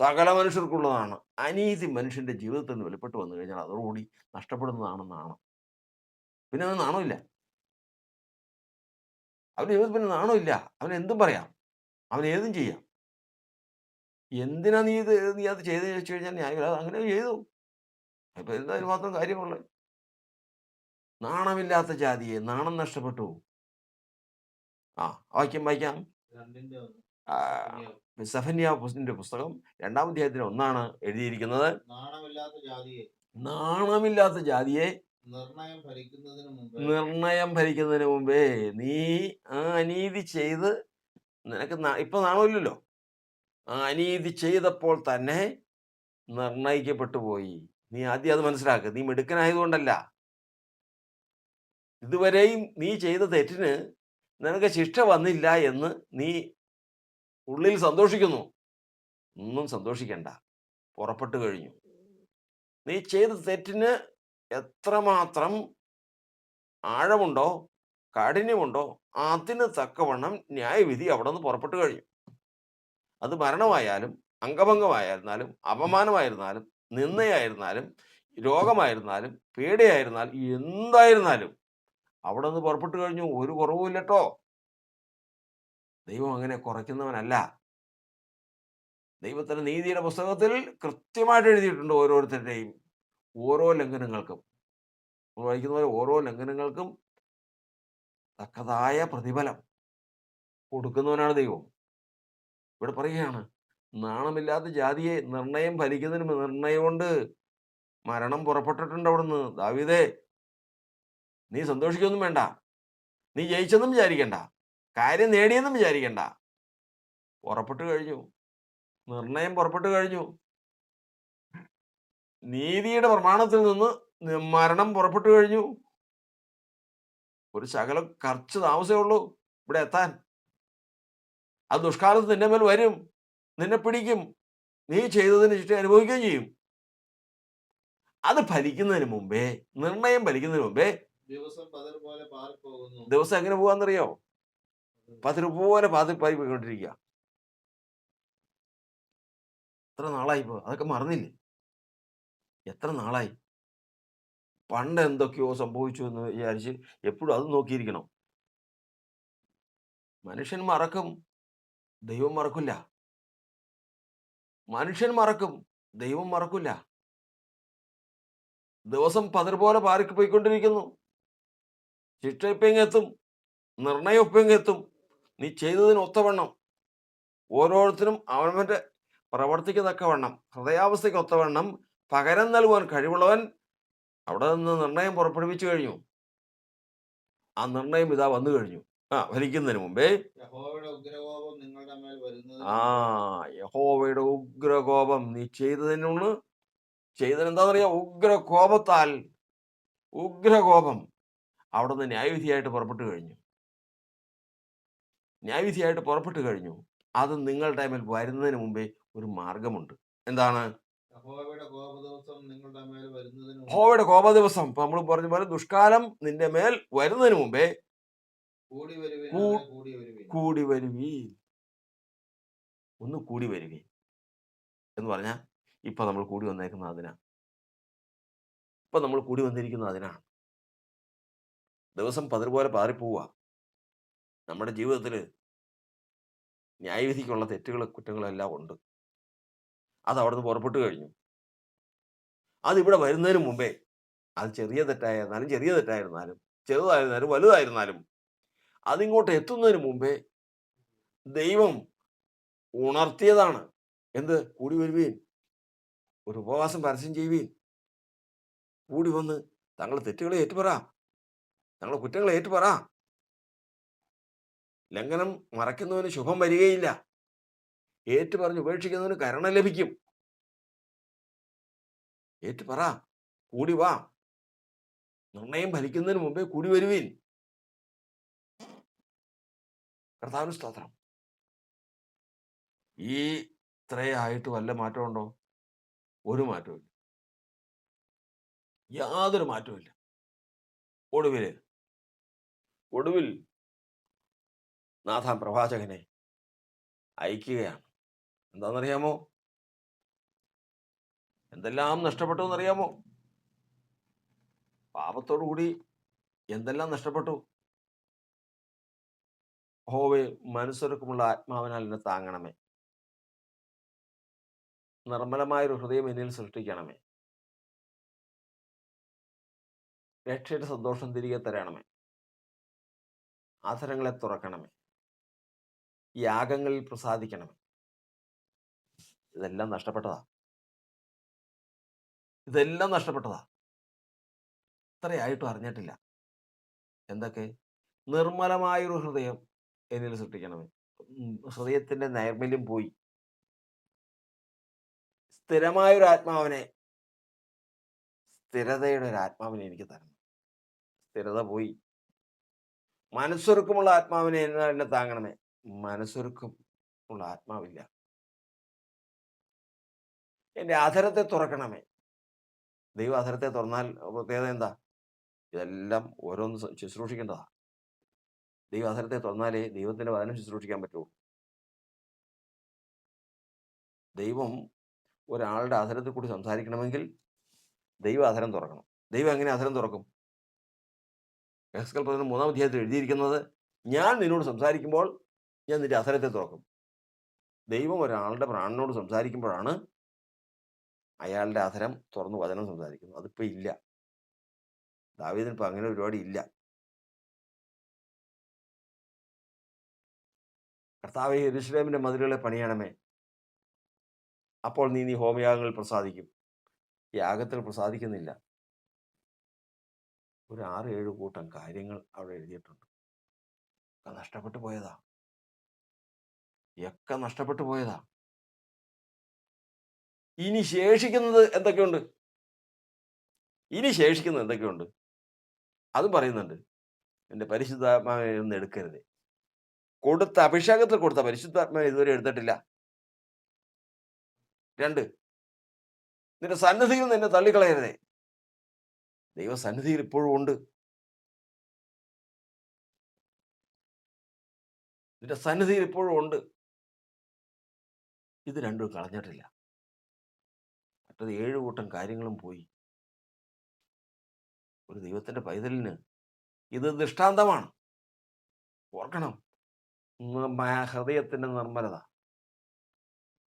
സകല മനുഷ്യർക്കുള്ളതാണ്. അനീതി മനുഷ്യന്റെ ജീവിതത്തിൽ നിന്ന് വെളിപ്പെട്ട് വന്നു കഴിഞ്ഞാൽ അതോടുകൂടി നഷ്ടപ്പെടുന്നതാണ് നാണം. പിന്നെ അവന് നാണമില്ല. അവന്റെ ജീവിതത്തിൽ പിന്നെ നാണമില്ല. അവൻ എന്തും പറയാം, അവൻ ഏതും ചെയ്യാം. എന്തിനാ നീ അത് ചെയ്തെന്ന് ചോദിച്ചു കഴിഞ്ഞാൽ ന്യായമില്ല. അത് അങ്ങനെ ചെയ്തു. ഇപ്പൊ എന്താ അതിന് മാത്രം കാര്യമുള്ളത്? നാണമില്ലാത്ത ജാതിയെ, നാണം നഷ്ടപ്പെട്ടു. ആ, വായിക്കാം. ആ, സെഫന്യാവിന്റെ പുസ്തകം 2-ാം അധ്യായത്തിന് 1 എഴുതിയിരിക്കുന്നത്. നാണമില്ലാത്ത ജാതിയെ നിർണയം ഭരിക്കുന്നതിന് മുമ്പേ നീ ആ അനീതി ചെയ്ത് നിനക്ക് ഇപ്പൊ നാണമില്ലല്ലോ. ആ അനീതി ചെയ്തപ്പോൾ തന്നെ നിർണയിക്കപ്പെട്ടു പോയി. നീ ആദ്യം അത് മനസ്സിലാക്കുക. നീ മിടുക്കനായതുകൊണ്ടല്ല. ഇതുവരെയും നീ ചെയ്ത തെറ്റിന് നിനക്ക് ശിക്ഷ വന്നില്ല എന്ന് നീ ഉള്ളിൽ സന്തോഷിക്കുന്നു. ഒന്നും സന്തോഷിക്കണ്ട, പുറപ്പെട്ടു കഴിഞ്ഞു. നീ ചെയ്ത തെറ്റിന് എത്രമാത്രം ആഴമുണ്ടോ, കാഠിന്യമുണ്ടോ, അതിന് തക്കവണ്ണം ന്യായവിധി അവിടെ നിന്ന് പുറപ്പെട്ടു കഴിഞ്ഞു. അത് മരണമായാലും, അംഗഭംഗമായിരുന്നാലും, അപമാനമായിരുന്നാലും, നിന്ദയായിരുന്നാലും, രോഗമായിരുന്നാലും, പീഡയായിരുന്നാലും, എന്തായിരുന്നാലും അവിടെ നിന്ന് പുറപ്പെട്ടു കഴിഞ്ഞു. ഒരു കുറവുമില്ലട്ടോ. ദൈവം അങ്ങനെ കുറയ്ക്കുന്നവനല്ല. ദൈവത്തിന്റെ നീതിയുടെ പുസ്തകത്തിൽ കൃത്യമായിട്ട് എഴുതിയിട്ടുണ്ട് ഓരോരുത്തരുടെയും ഓരോ ലംഘനങ്ങൾക്കും. വായിക്കുന്ന പോലെ ഓരോ ലംഘനങ്ങൾക്കും തക്കതായ പ്രതിഫലം കൊടുക്കുന്നവനാണ് ദൈവം. ഇവിടെ പറയുകയാണ്, നാണമില്ലാത്ത ജാതിയെ നിർണയം ഫലിക്കുന്നതിന് നിർണയം കൊണ്ട് മരണം പുറപ്പെട്ടിട്ടുണ്ട് അവിടുന്ന്. ദാവീദേ, നീ സന്തോഷിക്കൊന്നും വേണ്ട, നീ ജയിച്ചെന്നും വിചാരിക്കണ്ട, കാര്യം നേടിയെന്നും വിചാരിക്കണ്ട. പുറപ്പെട്ടു കഴിഞ്ഞു, നിർണയം പുറപ്പെട്ടു കഴിഞ്ഞു. നീതിയുടെ പ്രമാണത്തിൽ നിന്ന് മരണം പുറപ്പെട്ടു കഴിഞ്ഞു. ഒരു ശകലം കുറച്ച് താമസമേ ഉള്ളൂ ഇവിടെ എത്താൻ. അത് ദുഷ്കാലത്ത് നിന്റെ മേൽ വരും, നിന്നെ പിടിക്കും, നീ ചെയ്തതിന് ശിക്ഷ അനുഭവിക്കുകയും ചെയ്യും. അത് ഫലിക്കുന്നതിന് മുമ്പേ, നിർണയം ഫലിക്കുന്നതിന് മുമ്പേ ദിവസം എങ്ങനെ പോവാന്നറിയോ? പതിര് പോലെ പാതി പോയിക്കൊണ്ടിരിക്കുക. എത്ര നാളായിപ്പോ അതൊക്കെ മറന്നില്ലേ? എത്ര നാളായി? പണ്ട് എന്തൊക്കെയോ സംഭവിച്ചു എന്ന് വിചാരിച്ച് എപ്പോഴും അത് നോക്കിയിരിക്കണം. മനുഷ്യൻ മറക്കും, ദൈവം മറക്കില്ല. മനുഷ്യൻ മറക്കും, ദൈവം മറക്കില്ല. ദിവസം പതിർ പോലെ പാറിക്ക് പോയിക്കൊണ്ടിരിക്കുന്നു. ശിക്ഷ ഇപ്പെങ്ങെത്തും, നിർണയം ഇപ്പെങ്ങെത്തും. നീ ചെയ്തതിന് ഒത്തവണ്ണം ഓരോരുത്തരും അവനവന്റെ പ്രവർത്തിക്ക് തക്കവണ്ണം, ഹൃദയാവസ്ഥയ്ക്ക് ഒത്തവണ്ണം പകരം നൽകുവാൻ കഴിവുള്ളവൻ അവിടെ നിന്ന് നിർണയം പുറപ്പെടുവിച്ചു കഴിഞ്ഞു. ആ നിർണയം ഇതാ വന്നു കഴിഞ്ഞു. ഫലിക്കുന്നതിന് മുമ്പേ യഹോവയുടെ ഉഗ്രകോപം നീ ചെയ്തതെന്താണെന്നറിയാം? ഉഗ്രകോപത്താൽ, ഉഗ്രകോപം അവിടെ നിന്ന് ന്യായവിധിയായിട്ട് പുറപ്പെട്ടു കഴിഞ്ഞു. അത് നിങ്ങളുടെ മേൽ വരുന്നതിന് മുമ്പേ ഒരു മാർഗമുണ്ട്. എന്താണ്? യഹോവയുടെ കോപദിവസം. ഇപ്പൊ നമ്മൾ പറഞ്ഞ പോലെ ദുഷ്കാലം നിന്റെ മേൽ വരുന്നതിന് മുമ്പേ കൂടി വരുവീൻ. ഒന്ന് കൂടി വരുവീൻ എന്ന് പറഞ്ഞാൽ ഇപ്പൊ നമ്മൾ കൂടി വന്നിരിക്കുന്നത് അതിനാണ്. ദിവസം പതിർ പോലെ പാറിപ്പോവുക. നമ്മുടെ ജീവിതത്തിൽ ന്യായവിധിക്കുള്ള തെറ്റുകളും കുറ്റങ്ങളും എല്ലാം ഉണ്ട്. അത് അവിടെ നിന്ന് പുറപ്പെട്ടു കഴിഞ്ഞു. അതിവിടെ വരുന്നതിന് മുമ്പേ, അത് ചെറിയ തെറ്റായിരുന്നാലും ചെറുതായിരുന്നാലും വലുതായിരുന്നാലും അതിങ്ങോട്ട് എത്തുന്നതിന് മുമ്പേ ദൈവം ഉണർത്തിയതാണ്. എന്ത്? കൂടി വരുവീൻ, ഒരു ഉപവാസം പരസ്യം ചെയ്യുവീൻ, കൂടി വന്ന് തങ്ങളുടെ തെറ്റുകളെ ഏറ്റുപറ, തങ്ങളുടെ കുറ്റങ്ങളെ ഏറ്റുപറ. ലംഘനം മറയ്ക്കുന്നവന് ശുഭം വരികയില്ല, ഏറ്റുപറഞ്ഞ് ഉപേക്ഷിക്കുന്നവന് കരുണ ലഭിക്കും. ഏറ്റുപറ, കൂടി വാ. നിർണയം ഫലിക്കുന്നതിന് മുമ്പേ കൂടി വരുവീൻ. കർത്താവിന് സ്തോത്രം. ഈ ഇത്രയായിട്ട് വല്ല മാറ്റമുണ്ടോ? ഒരു മാറ്റവും ഇല്ല, യാതൊരു മാറ്റവും ഇല്ല. ഒടുവിൽ നാഥാൻ പ്രവാചകനെ അയക്കുകയാണ്. എന്താണെന്നറിയാമോ? എന്തെല്ലാം നഷ്ടപ്പെട്ടു എന്നറിയാമോ? പാപത്തോടു കൂടി എന്തെല്ലാം നഷ്ടപ്പെട്ടു? യഹോവേ, മനസ്സൊരുക്കമുള്ള ആത്മാവിനാൽ എന്നെ താങ്ങണമേ. നിർമ്മലമായൊരു ഹൃദയം എന്നിൽ സൃഷ്ടിക്കണമേ. രക്ഷയുടെ സന്തോഷം തിരികെ തരണമേ. അധരങ്ങളെ തുറക്കണമേ. യാഗങ്ങളിൽ പ്രസാദിക്കണമേ. ഇതെല്ലാം നഷ്ടപ്പെട്ടതാ. ഇതെല്ലാം നഷ്ടപ്പെട്ടതാ. ഇത്രയായിട്ടും അറിഞ്ഞിട്ടില്ല. എന്തൊക്കെ? നിർമ്മലമായൊരു ഹൃദയം എന്നിൽ സൃഷ്ടിക്കണമേ. ഹൃദയത്തിന്റെ നൈർമല്യം പോയി. സ്ഥിരമായൊരു ആത്മാവിനെ, സ്ഥിരതയുടെ ഒരു ആത്മാവിനെ എനിക്ക് തരണം. സ്ഥിരത പോയി. മനസ്സൊരുക്കമുള്ള ആത്മാവിനെ എന്നെ താങ്ങണമേ. മനസ്സൊരുക്കം ഉള്ള ആത്മാവില്ല. എൻ്റെ അധരത്തെ തുറക്കണമേ. ദൈവം അധരത്തെ തുറന്നാൽ പ്രത്യേകത എന്താ? ഇതെല്ലാം ഓരോന്ന് ശുശ്രൂഷിക്കേണ്ടതാ. ദൈവം അധരത്തെ തുറന്നാലേ ദൈവത്തിന്റെ വചനം ശുശ്രൂഷിക്കാൻ പറ്റുള്ളൂ. ദൈവം ഒരാളുടെ അധരത്തിൽ കൂടി സംസാരിക്കണമെങ്കിൽ ദൈവം അധരം തുറക്കണം. ദൈവം എങ്ങനെ അധരം തുറക്കും? എഹെസ്കേൽ 3-ാം അധ്യായത്തിൽ എഴുതിയിരിക്കുന്നത്, ഞാൻ നിന്നോട് സംസാരിക്കുമ്പോൾ ഞാൻ നിന്റെ അധരത്തെ തുറക്കും. ദൈവം ഒരാളുടെ പ്രാണനോട് സംസാരിക്കുമ്പോഴാണ് അയാളുടെ അധരം തുറന്ന് വചനം സംസാരിക്കുന്നത്. അതിപ്പോ ഇല്ല. ദാവീദിന് ഇപ്പൊ അങ്ങനെ പരിപാടി ഇല്ല. കർത്താവേ, യെരൂശലേമിന്റെ മതിലുകളെ പണിയണമേ. അപ്പോൾ നീ ഹോമയാഗങ്ങളിൽ പ്രസാദിക്കും. യാഗത്തിൽ പ്രസാദിക്കുന്നില്ല. ഒരു 6-7 കൂട്ടം കാര്യങ്ങൾ അവിടെ എഴുതിയിട്ടുണ്ട്. ഒക്കെ നഷ്ടപ്പെട്ടു പോയതാ. ഒക്കെ നഷ്ടപ്പെട്ടു പോയതാ. ഇനി ശേഷിക്കുന്നത് എന്തൊക്കെയുണ്ട്? ഇനി ശേഷിക്കുന്നത് എന്തൊക്കെയുണ്ട്? അതും പറയുന്നുണ്ട്. എൻ്റെ പരിശുദ്ധാത്മാവിനെ ഒന്നും എടുക്കരുത്. കൊടുത്ത അഭിഷേകത്തിൽ കൊടുത്ത പരിശുദ്ധാത്മാവിനെ ഇതുവരെ എടുത്തിട്ടില്ല. 2, നിന്റെ സന്നിധിയിൽ നിന്നെ തള്ളിക്കളയരുതേ. ദൈവസന്നിധിയിൽ ഇപ്പോഴും ഉണ്ട്. നിന്റെ സന്നിധിയിൽ ഇപ്പോഴും ഉണ്ട്. ഇത് രണ്ടും കളഞ്ഞിട്ടില്ല. മറ്റത് 7 കൂട്ടം കാര്യങ്ങളും പോയി. ഒരു ദൈവത്തിന്റെ പൈതലിന് ഇത് ദൃഷ്ടാന്തമാണ്. ഓർക്കണം, ഹൃദയത്തിന്റെ നിർമ്മലത.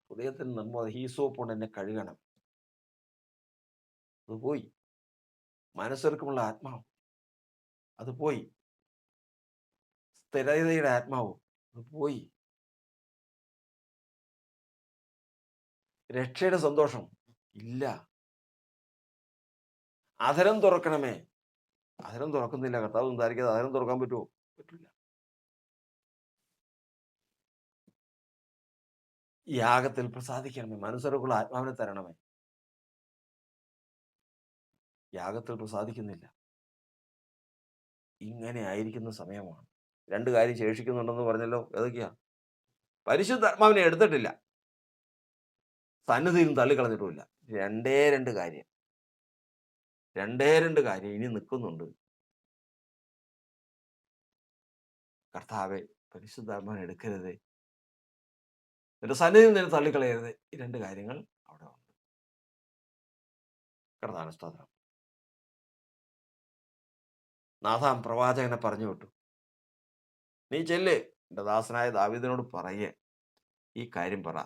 ഹൃദയത്തിന്റെ നിർമ്മലത. ഹീസോപ്പ് കൊണ്ട് എന്നെ കഴുകണം. അത് പോയി. മനസ്സൊരുക്കമുള്ള ആത്മാവ് അത് പോയി. സ്ഥിരതയുടെ ആത്മാവ് അത് പോയി. രക്ഷയുടെ സന്തോഷം ഇല്ല. അധരം തുറക്കണമേ. അധരം തുറക്കുന്നില്ല. കർത്താവ് സംസാരിക്കാതെ അധരം തുറക്കാൻ പറ്റുമോ? പറ്റില്ല. യാഗത്തിൽ പ്രസാദിക്കണമേ. മനസ്സൊരുക്കുള്ള ആത്മാവിനെ തരണമേ. യാഗത്തിൽ പ്രസാദിക്കുന്നില്ല. ഇങ്ങനെ ആയിരിക്കുന്ന സമയമാണ്. 2 കാര്യം ശേഷിക്കുന്നുണ്ടെന്ന് പറഞ്ഞല്ലോ. ഏതൊക്കെയാ? പരിശുദ്ധാത്മാവിനെ എടുത്തിട്ടില്ല, സന്നിധിയിൽ തള്ളിക്കളഞ്ഞിട്ടുമില്ല. 2 കാര്യം. 2 കാര്യം ഇനി നിൽക്കുന്നുണ്ട്. കർത്താവെ, പരിശുദ്ധാത്മാവിനെ എടുക്കരുതേ, നിന്റെ സന്നിധിയിൽ നിന്ന് തള്ളിക്കളയരുതേ. ഈ 2 കാര്യങ്ങൾ അവിടെ ഉണ്ട്. കർത്താവിന് സ്തോത്രം. നാഥാൻ പ്രവാചകനെ പറഞ്ഞു വിട്ടു, നീ ചെല്ല്, എൻ്റെ ദാസനായ ദാവീദിനോട് പറയേ, ഈ കാര്യം പറ.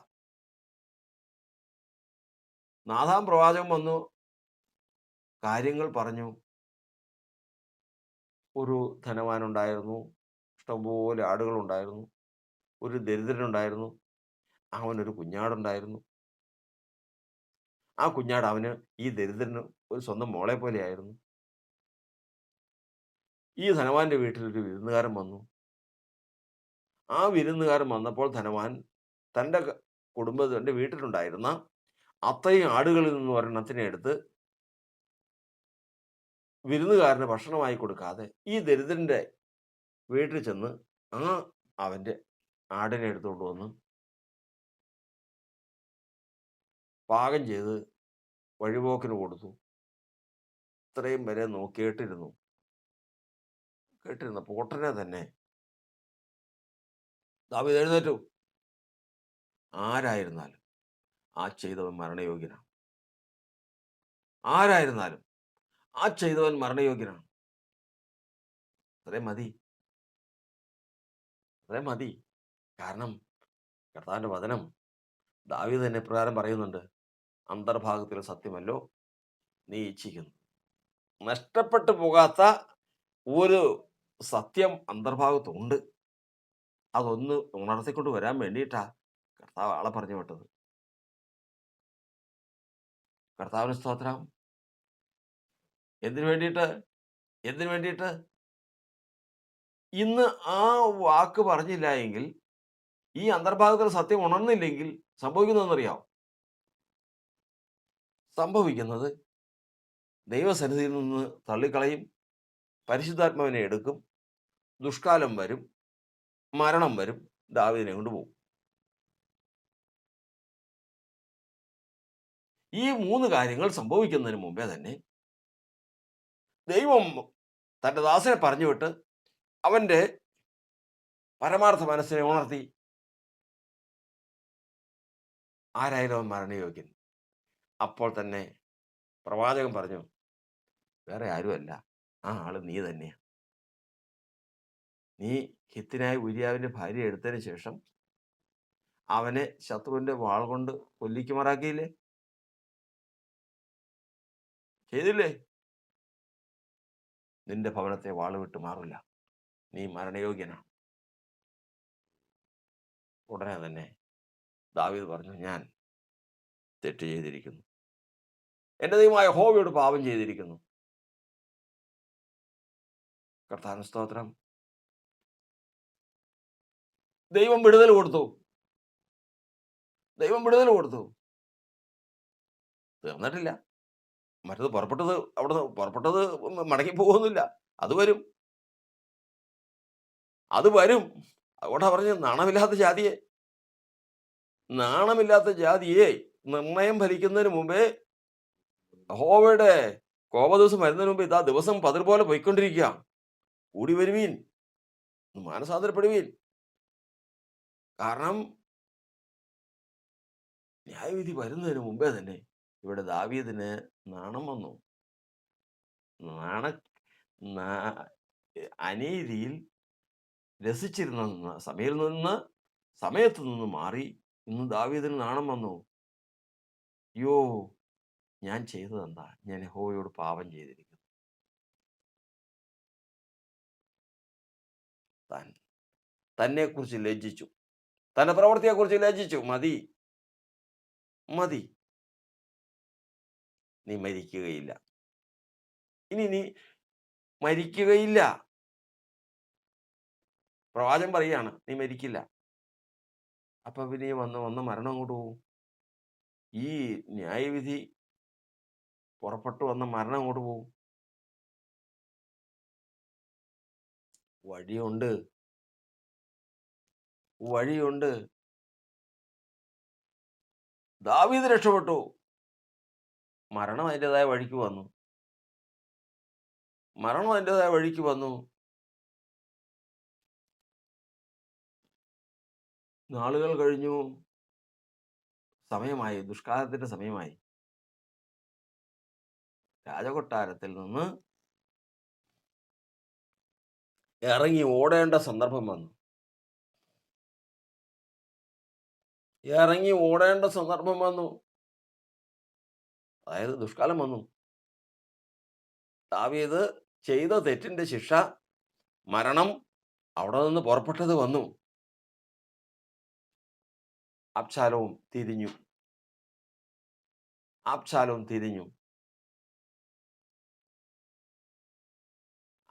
നാഥാൻ പ്രവാചകൻ വന്നു, കാര്യങ്ങൾ പറഞ്ഞു. ഒരു ധനവാനുണ്ടായിരുന്നു, ഇഷ്ടംപോലെ ആടുകളുണ്ടായിരുന്നു. ഒരു ദരിദ്രനുണ്ടായിരുന്നു, അവനൊരു കുഞ്ഞാടുണ്ടായിരുന്നു. ആ കുഞ്ഞാട് അവന്, ഈ ദരിദ്രന്, ഒരു സ്വന്തം മോളെ പോലെയായിരുന്നു. ഈ ധനവാന്റെ വീട്ടിൽ ഒരു വിരുന്നുകാരൻ വന്നു. ആ വിരുന്നുകാരൻ വന്നപ്പോൾ ധനവാൻ തൻ്റെ കുടുംബത്തിൻ്റെ വീട്ടിലുണ്ടായിരുന്ന അത്രയും ആടുകളിൽ നിന്ന് ഒരെണ്ണത്തിനെ എടുത്ത് വിരുന്നുകാരന് ഭക്ഷണമായി കൊടുക്കാതെ ഈ ദരിദ്രന്റെ വീട്ടിൽ ചെന്ന് അവന്റെ ആടിനെ എടുത്തുകൊണ്ട് വന്ന് പാകം ചെയ്ത് വഴിപോക്കിന് കൊടുത്തു. ഇത്രയും വരെ കേട്ടിരുന്നു. ഉടനെ തന്നെ ദാവീദ് എഴുന്നേറ്റു. ആരായിരുന്നാലും ആ ചെയ്തവൻ മരണയോഗ്യനാണ്. ആരായിരുന്നാലും ആ ചെയ്തവൻ മരണയോഗ്യനാണ്. അത്രയും മതി. അത്രയും മതി. കാരണം കർത്താവിന്റെ വചനം ദാവീദ് തന്നെ പ്രകാരം പറയുന്നുണ്ട്, അന്തർഭാഗത്തിലെ സത്യമല്ലോ നീ ഇച്ഛിക്കുന്നു. നഷ്ടപ്പെട്ടു പോകാത്ത ഒരു സത്യം അന്തർഭാഗത്തുണ്ട്. അതൊന്ന് ഉണർത്തിക്കൊണ്ട് വരാൻ വേണ്ടിയിട്ടാ കർത്താവ് ആളെ പറഞ്ഞു വിട്ടത്. കർത്താവിന് സ്തോത്രം. എന്തിനു വേണ്ടിയിട്ട്? എന്തിനു വേണ്ടിയിട്ട്? ഇന്ന് ആ വാക്ക് പറഞ്ഞില്ല എങ്കിൽ, ഈ അന്തർഭാഗത്തിലെ സത്യം ഉണർന്നില്ലെങ്കിൽ സംഭവിക്കുന്നതെന്നറിയാമോ? സംഭവിക്കുന്നത് ദൈവസന്നിധിയിൽ നിന്ന് തള്ളിക്കളയും, പരിശുദ്ധാത്മാവിനെ എടുക്കും, ദുഷ്കാലം വരും, മരണം വരും, ദാവീദിനെ കൊണ്ടുപോകും. ഈ 3 കാര്യങ്ങൾ സംഭവിക്കുന്നതിന് മുമ്പേ തന്നെ ദൈവം തൻ്റെ ദാസനെ പറഞ്ഞുവിട്ട് അവൻ്റെ പരമാർത്ഥ മനസ്സിനെ ഉണർത്തി. ആരായാലും അവൻ മരണയോഗ്യൻ. അപ്പോൾ തന്നെ പ്രവാചകൻ പറഞ്ഞു, വേറെ ആരുമല്ല, ആ ആള് നീ തന്നെയാ. നീ ഹിത്യനായ ഉരിയാവിൻ്റെ ഭാര്യ എടുത്തതിന് ശേഷം അവനെ ശത്രുവിൻ്റെ വാൾ കൊണ്ട് കൊല്ലിക്കുമാറാക്കിയില്ലേ? ചെയ്തില്ലേ? നിന്റെ ഭവനത്തെ വാൾ വിട്ട് മാറില്ല, നീ മരണയോഗ്യനാണ്. ഉടനെ തന്നെ ദാവീദ് പറഞ്ഞു, ഞാൻ തെറ്റ് ചെയ്തിരിക്കുന്നു, എൻ്റെ ദൈവമായ യഹോവയോട് പാപം ചെയ്തിരിക്കുന്നു. കർത്താവിന് സ്തോത്രം. ദൈവം വിടുതൽ കൊടുത്തു. ദൈവം വിടുതൽ കൊടുത്തു. തീർന്നിട്ടില്ല. മറ്റത് പുറപ്പെട്ടത് മടങ്ങി പോകുന്നില്ല. അത് വരും. അതുകൊണ്ടാ പറഞ്ഞത്, നാണമില്ലാത്ത ജാതിയെ നിർണയം ഫലിക്കുന്നതിന് മുമ്പേ, യഹോവയുടെ കോപദിവസം വരുന്നതിന് മുമ്പ്, ഇതാ ദിവസം പതിർ പോലെ പോയിക്കൊണ്ടിരിക്കുക, കൂടി വരുവീൻ, മാനസാന്തരപ്പെടുവീൻ. കാരണം ന്യായവിധി വരുന്നതിന് മുമ്പേ തന്നെ ഇവിടെ ദാവീദിന് നാണം വന്നു. അനീതിയിൽ രസിച്ചിരുന്ന സമയത്ത് നിന്ന് മാറി ഇന്ന് ദാവീദിന് നാണം വന്നു. യോ, ഞാൻ ചെയ്തതെന്താ? ഞാൻ യഹോവയോട് പാപം ചെയ്തിരിക്കുന്നു. തന്നെക്കുറിച്ച് ലജ്ജിച്ചു, തന്റെ പ്രവൃത്തിയെക്കുറിച്ച് ലജ്ജിച്ചു. മതി, നീ മരിക്കുകയില്ല, ഇനി നീ മരിക്കുകയില്ല. പ്രവാചകൻ പറയാണ്, നീ മരിക്കില്ല. അപ്പൊ പിന്നെ വന്ന് മരണം അങ്ങോട്ട് പോകും. ഈ ന്യായവിധി പുറപ്പെട്ടു വന്ന മരണം അങ്ങോട്ട് പോകും. വഴിയുണ്ട്. ദാവീദ് രക്ഷപ്പെട്ടു, മരണം അതിൻ്റെതായ വഴിക്ക് വന്നു. നാളുകൾ കഴിഞ്ഞു, സമയമായി, ദുഷ്കാലത്തിന്റെ സമയമായി. രാജകൊട്ടാരത്തിൽ നിന്ന് ഇറങ്ങി ഓടേണ്ട സന്ദർഭം വന്നു. അതായത് ദുഷ്കാലം വന്നു. ദാവീദ് ചെയ്ത തെറ്റിന്റെ ശിക്ഷ, മരണം അവിടെ നിന്ന് പുറപ്പെട്ടത് വന്നു. അബ്ശാലോം തിരിഞ്ഞു.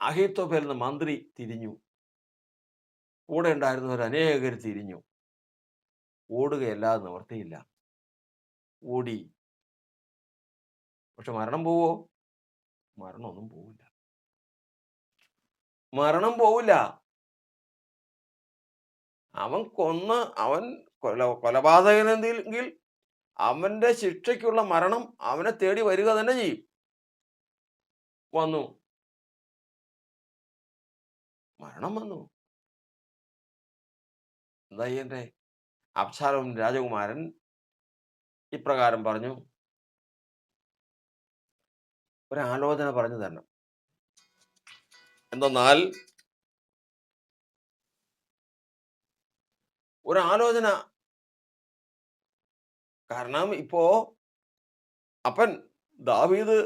അഹീത്തോഫേൽ എന്ന മന്ത്രി തിരിഞ്ഞു. കൂടെ ഉണ്ടായിരുന്നവർ അനേകർ തിരിഞ്ഞു. ഓടുകയല്ലാതെ നിവർത്തിയില്ല. ഓടി. പക്ഷെ മരണം പോവോ? മരണമൊന്നും പോവില്ല. അവൻ കൊലപാതകനെങ്കിൽ അവന്റെ ശിക്ഷയ്ക്കുള്ള മരണം അവനെ തേടി വരിക തന്നെ ചെയ്യും. മരണം വന്നു. എന്താ ചെയ്യണ്ടേ? അബ്ശാലോം രാജകുമാരൻ ഇപ്രകാരം പറഞ്ഞു, ഒരാലോചന പറഞ്ഞു തരണം. എന്തെന്നാൽ ഒരാലോചന. കാരണം ഇപ്പോ അപ്പൻ ദാവീദ്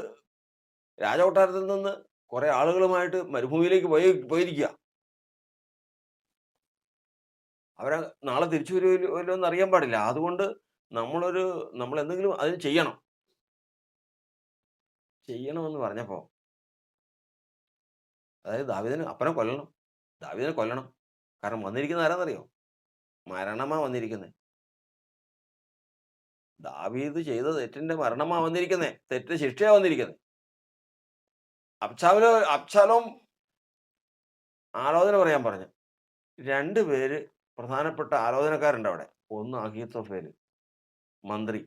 രാജകൊട്ടാരത്തിൽ നിന്ന് കുറെ ആളുകളുമായിട്ട് മരുഭൂമിയിലേക്ക് പോയിരിക്കുക. അവരെ നാളെ തിരിച്ചു വരുമല്ലോ എന്ന് അറിയാൻ പാടില്ല. അതുകൊണ്ട് നമ്മൾ എന്തെങ്കിലും അതിന് ചെയ്യണമെന്ന് പറഞ്ഞപ്പോ, അതായത് അപ്പനെ കൊല്ലണം. ദാവീദിനെ കൊല്ലണം. കാരണം വന്നിരിക്കുന്നത് ആരാന്നറിയോ? മരണമാ വന്നിരിക്കുന്നത്. ദാവീദ് ചെയ്ത തെറ്റിന്റെ മരണമാ വന്നിരിക്കുന്നത്. തെറ്റിന്റെ ശിക്ഷയാ വന്നിരിക്കുന്നത്. അബ്ശാലോം ആലോചന പറയാൻ പറഞ്ഞു. 2 പേര് പ്രധാനപ്പെട്ട ആലോചനക്കാരുണ്ട് അവിടെ. ഒന്ന് അഹീത്തോഫേൽ, മന്ത്രി.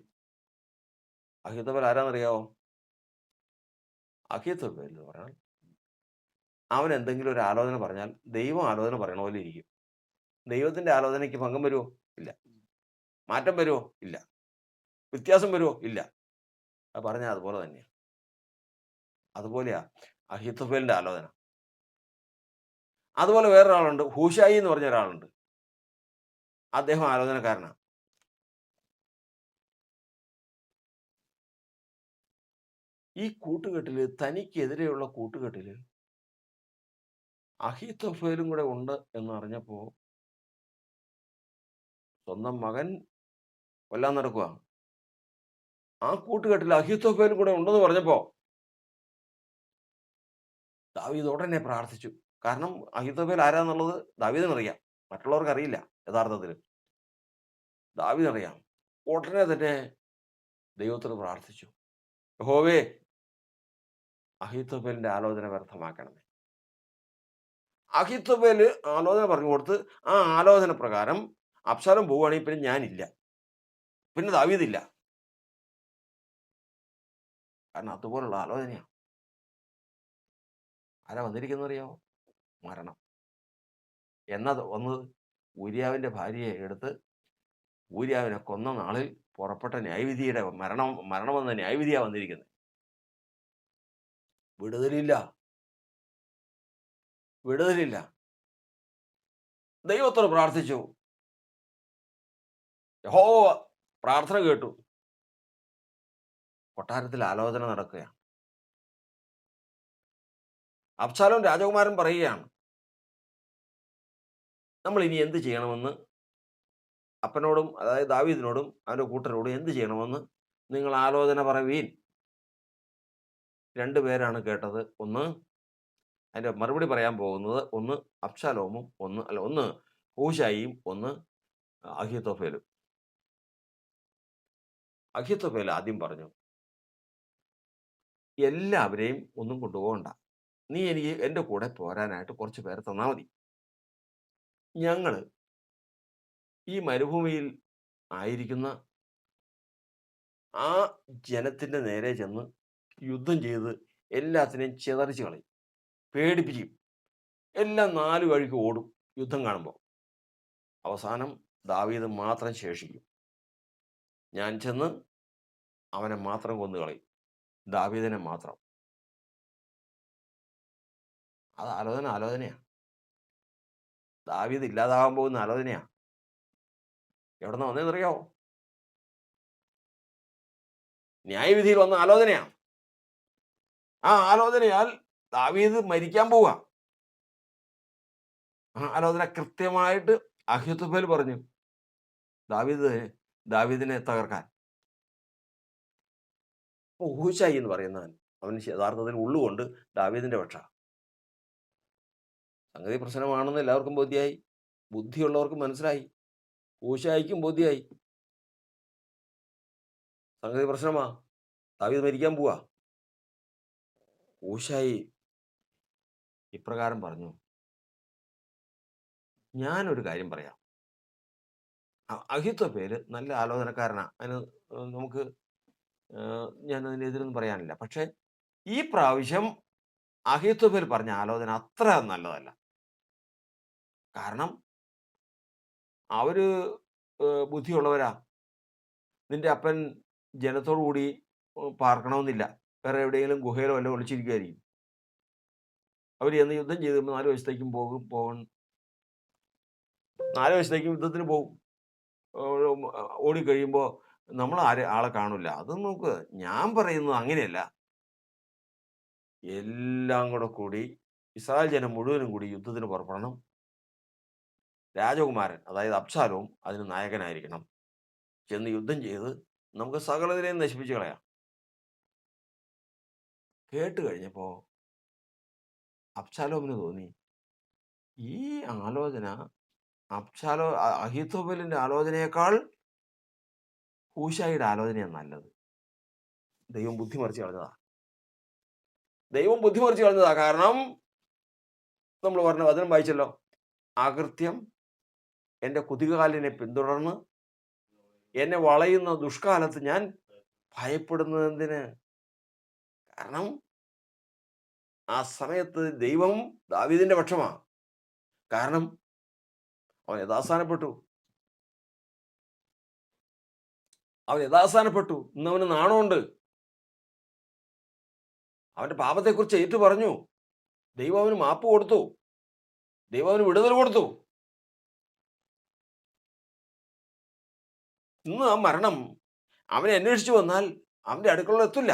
അഹീത്തോഫേൽ ആരാന്നറിയാവോ? അഹീത്തോഫേൽ എന്ന് പറഞ്ഞാൽ അവൻ എന്തെങ്കിലും ഒരു ആലോചന പറഞ്ഞാൽ ദൈവം ആലോചന പറയണ പോലെ ഇരിക്കും. ദൈവത്തിന്റെ ആലോചനയ്ക്ക് ഭംഗം വരുമോ? ഇല്ല. മാറ്റം വരുമോ? ഇല്ല. വ്യത്യാസം വരുമോ? ഇല്ല. അത് പറഞ്ഞാൽ അതുപോലെ തന്നെയാ. അതുപോലെയാ അഹീത്തോഫേലിന്റെ ആലോചന. അതുപോലെ വേറൊരാളുണ്ട്, ഹൂശായി എന്ന് പറഞ്ഞ ഒരാളുണ്ട്. അദ്ദേഹം ആലോചനക്കാരനാണ്. ഈ കൂട്ടുകെട്ടില്, തനിക്കെതിരെയുള്ള കൂട്ടുകെട്ടില് അഹീത്തോഫേലും കൂടെ ഉണ്ട് എന്ന് അറിഞ്ഞപ്പോ സ്വന്തം മകൻ കൊല്ലാൻ നടക്കുക. ആ കൂട്ടുകെട്ടിൽ അഹീത്തോഫേലും കൂടെ ഉണ്ടെന്ന് പറഞ്ഞപ്പോ ദാവീദ് ഉടനെ പ്രാർത്ഥിച്ചു. കാരണം അഹീത്തോഫേൽ ആരാന്നുള്ളത് ദാവീദിനറിയാം, മറ്റുള്ളവർക്ക് അറിയില്ല. യഥാർത്ഥത്തിൽ ദാവീദിനറിയാം. ഉടനെ തന്നെ ദൈവത്തോട് പ്രാർത്ഥിച്ചു, യഹോവേ, അഹീത്തോഫേലിന്റെ ആലോചന വ്യർത്ഥമാക്കണമേ. അഹീത്തോഫേൽ ആലോചന പറഞ്ഞു കൊടുത്ത്, ആ ആലോചന പ്രകാരം അബ്ശാലോം പോവുകയാണെങ്കിൽ പിന്നെ ഞാനില്ല, പിന്നെ ദാവീദില്ല. കാരണം അതുപോലുള്ള ആലോചനയാണ്. ആരാ വന്നിരിക്കുന്നറിയാമോ? മരണം. എന്നത് വന്നത് ഊരിയാവിന്റെ ഭാര്യയെ എടുത്ത് ഊരിയാവിനെ കൊന്ന നാളിൽ പുറപ്പെട്ട ന്യായവിധിയുടെ മരണമെന്ന ന്യായവിധിയാ വന്നിരിക്കുന്നത്. വിടുതലില്ല. ദൈവത്തോട് പ്രാർത്ഥിച്ചു. യഹോവ പ്രാർത്ഥന കേട്ടു. കൊട്ടാരത്തിൽ ആലോചന നടക്കുകയാണ്. അബ്ശാലോം രാജകുമാരൻ പറയുകയാണ്, നമ്മൾ ഇനി എന്ത് ചെയ്യണമെന്ന് അപ്പനോടും, അതായത് ദാവീദിനോടും അവന്റെ കൂട്ടരോടും എന്ത് ചെയ്യണമെന്ന് നിങ്ങൾ ആലോചന പറയുവീൻ. 2 പേരാണ് കേട്ടത്. അതിന്റെ മറുപടി പറയാൻ പോകുന്നത് ഒന്ന് അബ്ശാലോമും ഒന്ന് ഹൂശായിയും, ഒന്ന് അഹീത്തോഫേലും. അഹീത്തോഫേൽ ആദ്യം പറഞ്ഞു, എല്ലാവരെയും ഒന്നും കൊണ്ടുപോകണ്ട, നീ എനിക്ക് എൻ്റെ കൂടെ പോരാനായിട്ട് കുറച്ച് പേരെ തന്നാ മതി. ഞങ്ങള് ഈ മരുഭൂമിയിൽ ആയിരിക്കുന്ന ആ ജനത്തിന്റെ നേരെ ചെന്ന് യുദ്ധം ചെയ്ത് എല്ലാത്തിനെയും ചിതറിച്ച് കളയും, പേടിപ്പിക്കും. എല്ലാം 4 വഴിക്ക് ഓടും. യുദ്ധം കാണുമ്പോൾ അവസാനം ദാവീദ് മാത്രം ശേഷിക്കും. ഞാൻ ചെന്ന് അവനെ മാത്രം കൊന്നുകളയും, ദാവീദിനെ മാത്രം. അത് ആലോചനയാ. ദാവീദ് ഇല്ലാതാകാൻ പോകുന്ന ആലോചനയാ. എവിടെന്ന് വന്നതെന്നറിയാവോ? ന്യായവിധിയിൽ വന്ന ആലോചനയാ. ആ ആലോചനയാൽ ദാവീദ് മരിക്കാൻ പോവുക. ആ ആലോചന കൃത്യമായിട്ട് അഹീത്തോഫേൽ പറഞ്ഞു, ദാവീദിനെ തകർക്കാൻ. ഹൂശായി എന്ന് പറയുന്നവൻ, അവന് യഥാർത്ഥത്തിൽ ഉള്ളുകൊണ്ട് ദാവീദിന്റെ പക്ഷ. സംഗതി പ്രശ്നമാണെന്ന് എല്ലാവർക്കും ബോധ്യമായി. ബുദ്ധിയുള്ളവർക്ക് മനസ്സിലായി. ഹൂശായിക്കും ബോധ്യമായി സംഗതി പ്രശ്നമാ, ദാവീദ് മരിക്കാൻ പോവാ. ഹൂശായി ഇപ്രകാരം പറഞ്ഞു, ഞാനൊരു കാര്യം പറയാം. അഹീത്തോഫേൽ നല്ല ആലോചനക്കാരനാ. അതിന് നമുക്ക് ഞാൻ അതിനെതിരൊന്നും പറയാനില്ല. പക്ഷെ ഈ പ്രാവശ്യം അഹീത്തോഫേൽ പറഞ്ഞ ആലോചന അത്ര നല്ലതല്ല. കാരണം അവര് ബുദ്ധിയുള്ളവരാ. നിന്റെ അപ്പൻ ജനത്തോടു കൂടി പാർക്കണമെന്നില്ല. വേറെ എവിടെയെങ്കിലും ഗുഹയിലോ വല്ലതും ഒളിച്ചിരിക്കുമായിരിക്കും. അവർ ചെന്ന് യുദ്ധം ചെയ്ത് 4 വശത്തേക്കും പോകും. 4 വശത്തേക്കും യുദ്ധത്തിന് പോകും. ഓടിക്കഴിയുമ്പോൾ നമ്മൾ ആളെ കാണില്ല. അത് നോക്ക്, ഞാൻ പറയുന്നത് അങ്ങനെയല്ല. എല്ലാം കൂടി ഇസ്രായേൽ ജനം മുഴുവനും കൂടി യുദ്ധത്തിന് പുറപ്പെടണം. രാജകുമാരൻ, അതായത് അബ്ശാലോം അതിന് നായകനായിരിക്കണം. ചെന്ന് യുദ്ധം ചെയ്ത് നമുക്ക് സകലതിനെയും നശിപ്പിച്ച് കളയാം. കേട്ട് കഴിഞ്ഞപ്പോ അബ്ശാലോമിന് തോന്നി, ഈ ആലോചന അഹീത്തോഫെലിന്റെ ആലോചനയേക്കാൾ ഹൂശായിയുടെ ആലോചനയാണ് നല്ലത്. ദൈവം ബുദ്ധിമറിച്ച് കളഞ്ഞതാ. കാരണം നമ്മൾ പറഞ്ഞ വചനം വായിച്ചല്ലോ, അകൃത്യം എൻ്റെ കുതികാലിനെ പിന്തുടർന്ന് എന്നെ വളയുന്ന ദുഷ്കാലത്ത് ഞാൻ ഭയപ്പെടുന്നതെന്തിന്? കാരണം ആ സമയത്ത് ദൈവം ദാവീദിന്റെ പക്ഷമാണ്. കാരണം അവൻ യഥാസ്ഥാനപ്പെട്ടു. ഇന്ന് അവന് നാണമുണ്ട്. അവന്റെ പാപത്തെക്കുറിച്ച് ഏറ്റു പറഞ്ഞു. ദൈവം അവന് മാപ്പ് കൊടുത്തു. ദൈവം അവന് വിടുതൽ കൊടുത്തു. ഇന്ന് ആ മരണം അവനെ അന്വേഷിച്ചു വന്നാൽ അവന്റെ അടുക്കളയിൽ എത്തില്ല.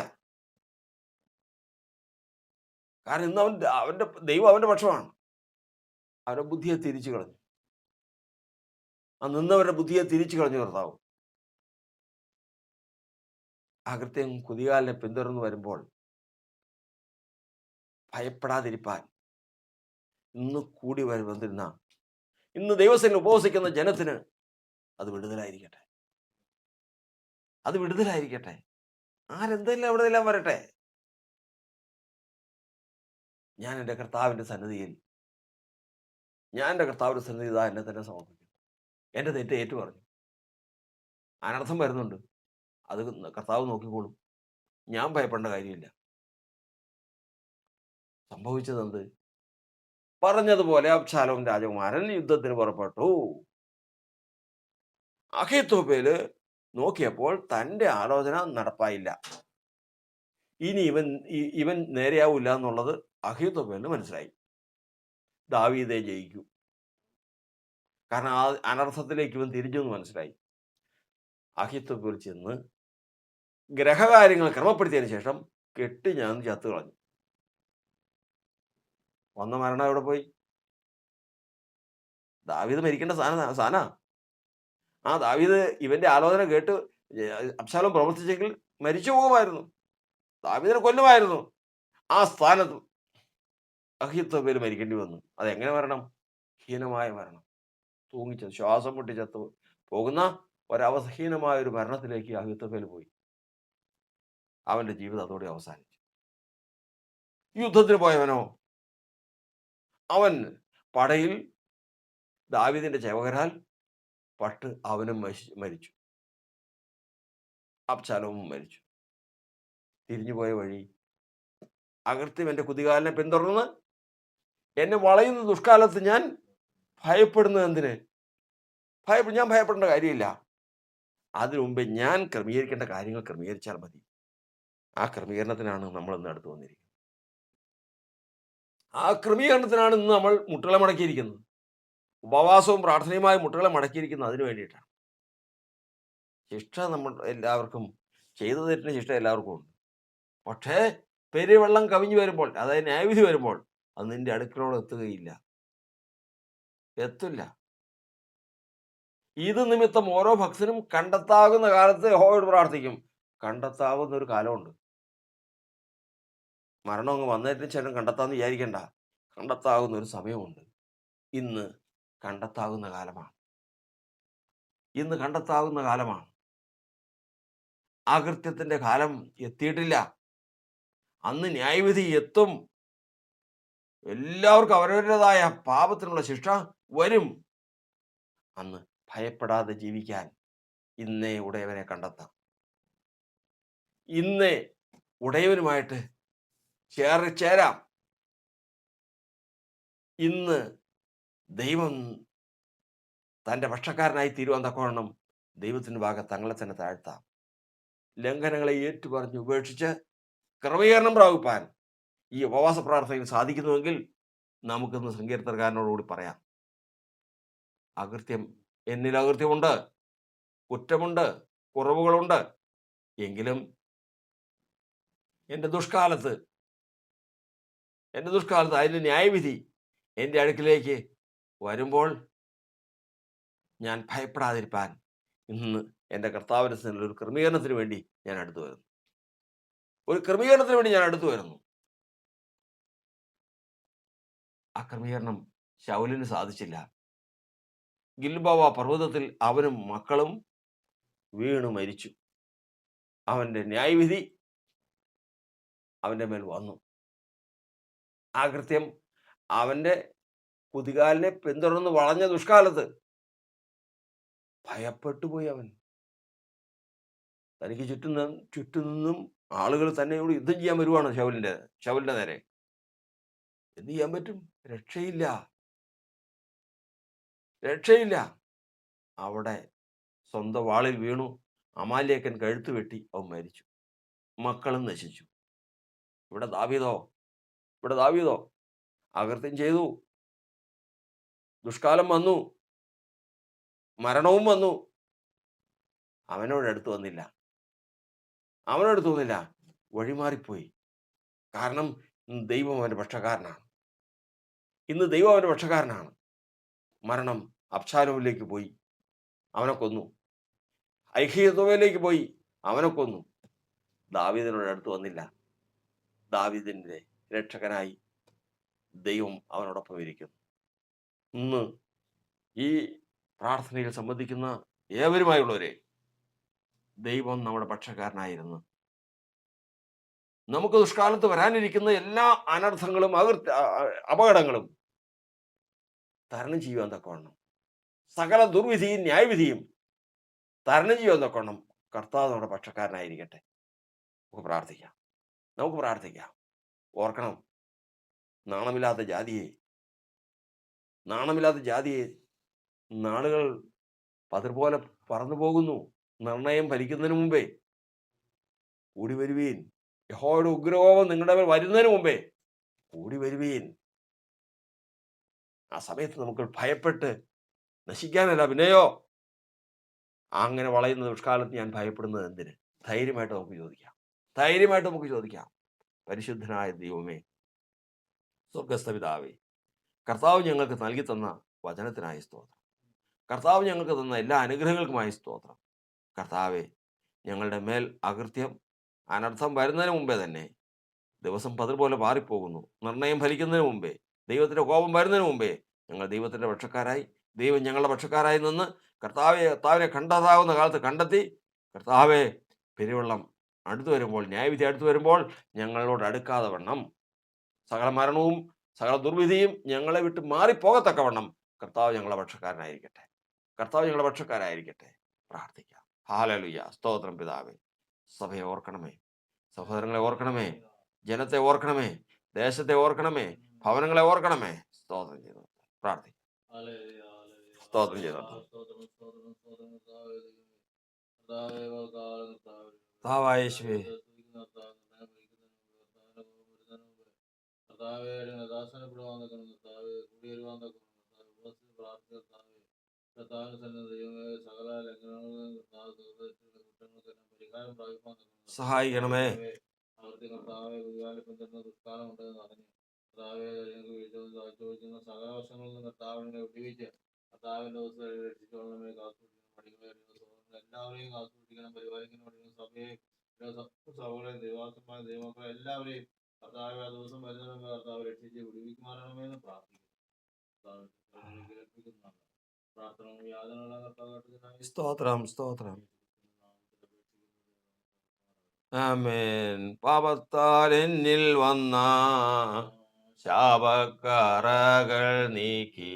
കാരണം ഇന്ന് അവന്റെ ദൈവം അവന്റെ പക്ഷമാണ്. അവരുടെ ബുദ്ധിയെ തിരിച്ചു കളഞ്ഞു. നിന്നവരുടെ ബുദ്ധിയെ തിരിച്ചു കളഞ്ഞു കർത്താവ്. അകൃത്യം കുതികാലിനെ പിന്തുടർന്ന് വരുമ്പോൾ ഭയപ്പെടാതിരിപ്പാൻ ഇന്ന് കൂടി വന്നിരുന്ന, ഇന്ന് ദൈവസേന ഉപവസിക്കുന്ന ജനത്തിന് അത് വിടുതലായിരിക്കട്ടെ. ആരെന്തെല്ലാം എവിടെയെല്ലാം വരട്ടെ. ഞാൻ എൻ്റെ കർത്താവിന്റെ സന്നിധിയിൽ എന്നെ തന്നെ സമർപ്പിക്കും. എൻ്റെ തെറ്റ് ഏറ്റു പറഞ്ഞു. അനർത്ഥം വരുന്നുണ്ട്, അത് കർത്താവ് നോക്കിക്കോളും. ഞാൻ ഭയപ്പെടേണ്ട കാര്യമില്ല. സംഭവിച്ചതെന്ത്? പറഞ്ഞതുപോലെ അബ്ശാലോം രാജകുമാരൻ യുദ്ധത്തിന് പുറപ്പെട്ടു. അഹീത്തോഫേൽ നോക്കിയപ്പോൾ തൻ്റെ ആലോചന നടപ്പായില്ല. ഇനി ഇവൻ നേരെയാവില്ല എന്നുള്ളത് അഹീത്തോഫേലിന് മനസ്സിലായി. ദാവീദേ ജയിക്കൂ. കാരണം ആ അനർത്ഥത്തിലേക്ക് ഇവൻ തിരിഞ്ഞു എന്ന് മനസ്സിലായി. അഹീത്തോഫേൽ ചെന്ന് ഗ്രഹകാര്യങ്ങൾ ക്രമപ്പെടുത്തിയതിനു ശേഷം ഞാൻ ചത്തു കളഞ്ഞു. വന്ന മരണം എവിടെ പോയി? ദാവീദ് മരിക്കേണ്ട സ്ഥാന. ആ ദാവീദ് ഇവന്റെ ആലോചന കേട്ട് അബ്ശാലോം പ്രവർത്തിച്ചെങ്കിൽ മരിച്ചു പോകുമായിരുന്നു. ദാവീദിനെ കൊല്ലുമായിരുന്നു. ആ സ്ഥാനത്ത് അഹീത്തോഫേൽ മരിക്കേണ്ടി വന്നു. അതെങ്ങനെ മരണം? ഹീനമായ മരണം. തൂങ്ങിച്ചത്, ശ്വാസം മുട്ടി ചത്തു പോകുന്ന ഒരവസഹീനമായ ഒരു മരണത്തിലേക്ക് അഹീത്തോഫേൽ പോയി. അവന്റെ ജീവിതം അതോടെ അവസാനിച്ചു. യുദ്ധത്തിന് പോയവനോ, അവൻ പടയിൽ ദാവീദിന്റെ ചേവകരാൽ പട്ട് അവനും മരിച്ചു. അബ്ശാലോമും മരിച്ചു. തിരിഞ്ഞുപോയ വഴി, അകൃത്യം എൻ്റെ കുതികാലിനെ പിന്തുടർന്ന് എന്നെ വളയുന്ന ദുഷ്കാലത്ത് ഞാൻ ഭയപ്പെടുന്നത് എന്തിന്? ഞാൻ ഭയപ്പെടേണ്ട കാര്യമില്ല. അതിനു മുമ്പേ ഞാൻ ക്രമീകരിക്കേണ്ട കാര്യങ്ങൾ ക്രമീകരിച്ചാൽ മതി. ആ ക്രമീകരണത്തിനാണ് നമ്മൾ ഇന്ന് അടുത്ത് വന്നിരിക്കുന്നത്. ആ ക്രമീകരണത്തിനാണ് ഇന്ന് നമ്മൾ മുട്ടുകളെ മടക്കിയിരിക്കുന്നത്. ഉപവാസവും പ്രാർത്ഥനയുമായി മുട്ടുകളെ മടക്കിയിരിക്കുന്നത് അതിനു വേണ്ടിയിട്ടാണ്. ശിക്ഷ നമ്മൾ എല്ലാവർക്കും, ചെയ്ത തെറ്റിന് ശിക്ഷ എല്ലാവർക്കും ഉണ്ട്. പക്ഷേ പെരുവെള്ളം കവിഞ്ഞു വരുമ്പോൾ, അതായത് ന്യായവിധി വരുമ്പോൾ, അത് നിന്റെ അടുക്കളയോട് എത്തില്ല. ഇത് നിമിത്തം ഓരോ ഭക്തനും കണ്ടെത്താകുന്ന കാലത്ത് യഹോവയോട് പ്രാർത്ഥിക്കും. കണ്ടെത്താവുന്ന ഒരു കാലമുണ്ട്. മരണം അങ്ങ് വന്നതിന് ശേഷം കണ്ടെത്താമെന്ന് വിചാരിക്കണ്ട. കണ്ടെത്താവുന്ന ഒരു സമയമുണ്ട്. ഇന്ന് കണ്ടെത്താവുന്ന കാലമാണ്. അകൃത്യത്തിന്റെ കാലം എത്തിയിട്ടില്ല. അന്ന് ന്യായവിധി എത്തും. എല്ലാവർക്കും അവരവരുടേതായ പാപത്തിനുള്ള ശിക്ഷ വരും. അന്ന് ഭയപ്പെടാതെ ജീവിക്കാൻ ഇന്നേ ഉടയവനെ കണ്ടെത്താം. ഇന്നേ ഉടയവനുമായിട്ട് ചേരാം. ഇന്ന് ദൈവം തൻ്റെ പക്ഷക്കാരനായി തീരുവാൻ തക്കവണ്ണം ദൈവത്തിൻ്റെ ഭാഗത്ത് തങ്ങളെ തന്നെ താഴ്ത്താം. ലംഘനങ്ങളെ ഏറ്റുപറഞ്ഞ് ഉപേക്ഷിച്ച് ക്രമീകരണം പ്രാപിപ്പാൻ ഈ ഉപവാസ പ്രാർത്ഥനയിൽ സാധിക്കുന്നുവെങ്കിൽ നമുക്കിന്ന് സങ്കീർത്തനക്കാരനോടുകൂടി പറയാം, എന്നിൽ അകൃത്യമുണ്ട്, കുറ്റമുണ്ട്, കുറവുകളുണ്ട്. എങ്കിലും എൻ്റെ ദുഷ്കാലത്ത് അതിൻ്റെ ന്യായവിധി എൻ്റെ അടുക്കിലേക്ക് വരുമ്പോൾ ഞാൻ ഭയപ്പെടാതിരിപ്പാൻ ഇന്ന് എൻ്റെ കർത്താവിൻ്റെ സന്നിധിയിൽ ഒരു ക്രമീകരണത്തിന് വേണ്ടി ഞാൻ അടുത്തു വരുന്നു. ആ ക്രമീകരണം ശൗലിന് സാധിച്ചില്ല. ഗിൽബോവ പർവ്വതത്തിൽ അവനും മക്കളും വീണു മരിച്ചു. അവൻ്റെ ന്യായവിധി അവൻ്റെ മേൽ വന്നു. ആ കൃത്യം അവൻ്റെ കുതികാലിനെ പിന്തുടർന്ന് വളഞ്ഞ ദുഷ്കാലത്ത് ഭയപ്പെട്ടുപോയി. അവൻ തനിക്ക് ചുറ്റും നിന്നും ആളുകൾ തന്നെയോട് യുദ്ധം ചെയ്യാൻ വരുവാണ് ശൗലിന്റെ നേരെ. എന്ത് ചെയ്യാൻ പറ്റും? രക്ഷയില്ല. അവിടെ സ്വന്തം വാളിൽ വീണു. അമാലേക്കൻ കഴുത്ത് വെട്ടി അവൻ മരിച്ചു. മക്കളും നശിച്ചു. ഇവിടെ ദാവീദോ അകൃത്യം ചെയ്തു. ദുഷ്കാലം വന്നു, മരണവും വന്നു. അവനോടടുത്ത് വന്നില്ല, വഴിമാറിപ്പോയി. കാരണം ദൈവം അവൻ്റെ പക്ഷക്കാരനാണ്. മരണം അബ്ശാലോമിലേക്ക് പോയി, അവനെ കൊന്നു. അഹീതോഫേലിലേക്ക് പോയി, അവനെ കൊന്നു. ദാവീദിനോട് അടുത്ത് വന്നില്ല. ദാവീദിന്റെ രക്ഷകനായി ദൈവം അവനോടൊപ്പം ഇരിക്കുന്നു. ഇന്ന് ഈ പ്രാർത്ഥനയിൽ സംബന്ധിക്കുന്ന ഏവരുമായുള്ളവരെ, ദൈവം നമ്മുടെ പക്ഷക്കാരനായിരുന്നു നമുക്ക് ദുഷ്കാലത്ത് വരാനിരിക്കുന്ന എല്ലാ അനർത്ഥങ്ങളും അപകടങ്ങളും തരണം ചെയ്യുവാൻ തക്കവണ്ണം, സകല ദുർവിധിയും ന്യായവിധിയും തരണം ചെയ്യുവാൻ തക്കവണ്ണം കർത്താവ് നമ്മുടെ പക്ഷക്കാരനായിരിക്കട്ടെ. നമുക്ക് പ്രാർത്ഥിക്കാം. ഓർക്കണം, നാണമില്ലാത്ത ജാതിയെ നാളുകൾ പതിർപോലെ പറന്നു പോകുന്നു. നിർണയം ഫലിക്കുന്നതിന് മുമ്പേ കൂടി വരുവീൻ. യഹോവയുടെ ഉഗ്രകോപം നിങ്ങളുടെ മേൽ വരുന്നതിന് മുമ്പേ കൂടി വരുവീൻ. ആ സമയത്ത് നമുക്ക് ഭയപ്പെട്ട് നശിക്കാനല്ല, പിന്നെയോ അങ്ങനെ വളയുന്ന ദുഷ്കാലത്ത് ഞാൻ ഭയപ്പെടുന്നത് എന്തിന്? ധൈര്യമായിട്ട് നമുക്ക് ചോദിക്കാം. പരിശുദ്ധനായ ദൈവമേ, സ്വർഗസ്ഥ പിതാവേ, കർത്താവ് ഞങ്ങൾക്ക് നൽകി തന്ന വചനത്തിനായി സ്തോത്രം. കർത്താവ് ഞങ്ങൾക്ക് തന്ന എല്ലാ അനുഗ്രഹങ്ങൾക്കുമായി സ്തോത്രം. കർത്താവെ, ഞങ്ങളുടെ മേൽ അകൃത്യം അനർത്ഥം വരുന്നതിന് മുമ്പേ തന്നെ ദിവസം പതിർപോലെ പാറിപ്പോകുന്നു. നിർണയം ഫലിക്കുന്നതിന് മുമ്പേ, ദൈവത്തിൻ്റെ കോപം വരുന്നതിന് മുമ്പേ ഞങ്ങൾ ദൈവത്തിൻ്റെ പക്ഷക്കാരായി, ദൈവം ഞങ്ങളുടെ പക്ഷക്കാരായി നിന്ന് കർത്താവിനെ കണ്ടെത്താവുന്ന കാലത്ത് കണ്ടെത്തി, കർത്താവെ, പെരുവെള്ളം അടുത്തു വരുമ്പോൾ, ന്യായവിധി അടുത്തു വരുമ്പോൾ ഞങ്ങളോട് അടുക്കാതെ വണ്ണം, സകല മരണവും സകല ദുർവിധിയും ഞങ്ങളെ വിട്ട് മാറിപ്പോകത്തക്കവണ്ണം കർത്താവ് ഞങ്ങളുടെ പക്ഷക്കാരായിരിക്കട്ടെ. പ്രാർത്ഥിക്കാം. ഹല്ലേലൂയ. സ്തോത്രം പിതാവേ. സഭയെ ഓർക്കണമേ, സഹോദരങ്ങളെ ഓർക്കണമേ, ജനത്തെ ഓർക്കണമേ, ദേശത്തെ ഓർക്കണമേ, ഭവനങ്ങളെ ഓർക്കണമേ. സ്തോത്രം ചെയ്തു പ്രാർത്ഥിക്കാം. സ്തോത്രം ചെയ്തു. യേശുവേ, സഹായിക്കണമേ. സ്തോത്രം. ആമേൻ. പാപത്താൽ എന്നിൽ വന്ന ശാപക്കറകൾ നീക്കി,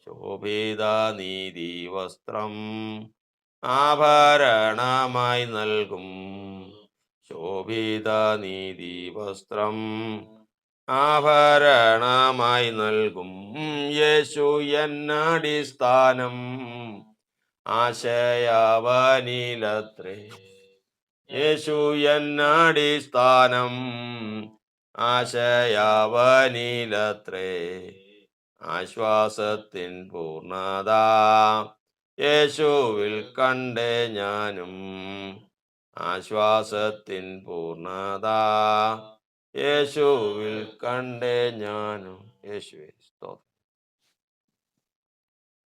ശോഭിത നീതി വസ്ത്രം ആഭരണമായി നൽകും. യേശു എന്നടിസ്ഥാനം ആശയവനിലത്രേ. ആശയവനിലത്രേ ആശ്വാസത്തിൻ പൂർണ്ണത യേശുവിൽ കണ്ടേ ഞാനും ആശ്വാസത്തിൻ പൂർണ്ണത യേശുവിൽ കണ്ടേ ഞാനും. യേശുവേ സ്തോത്രം.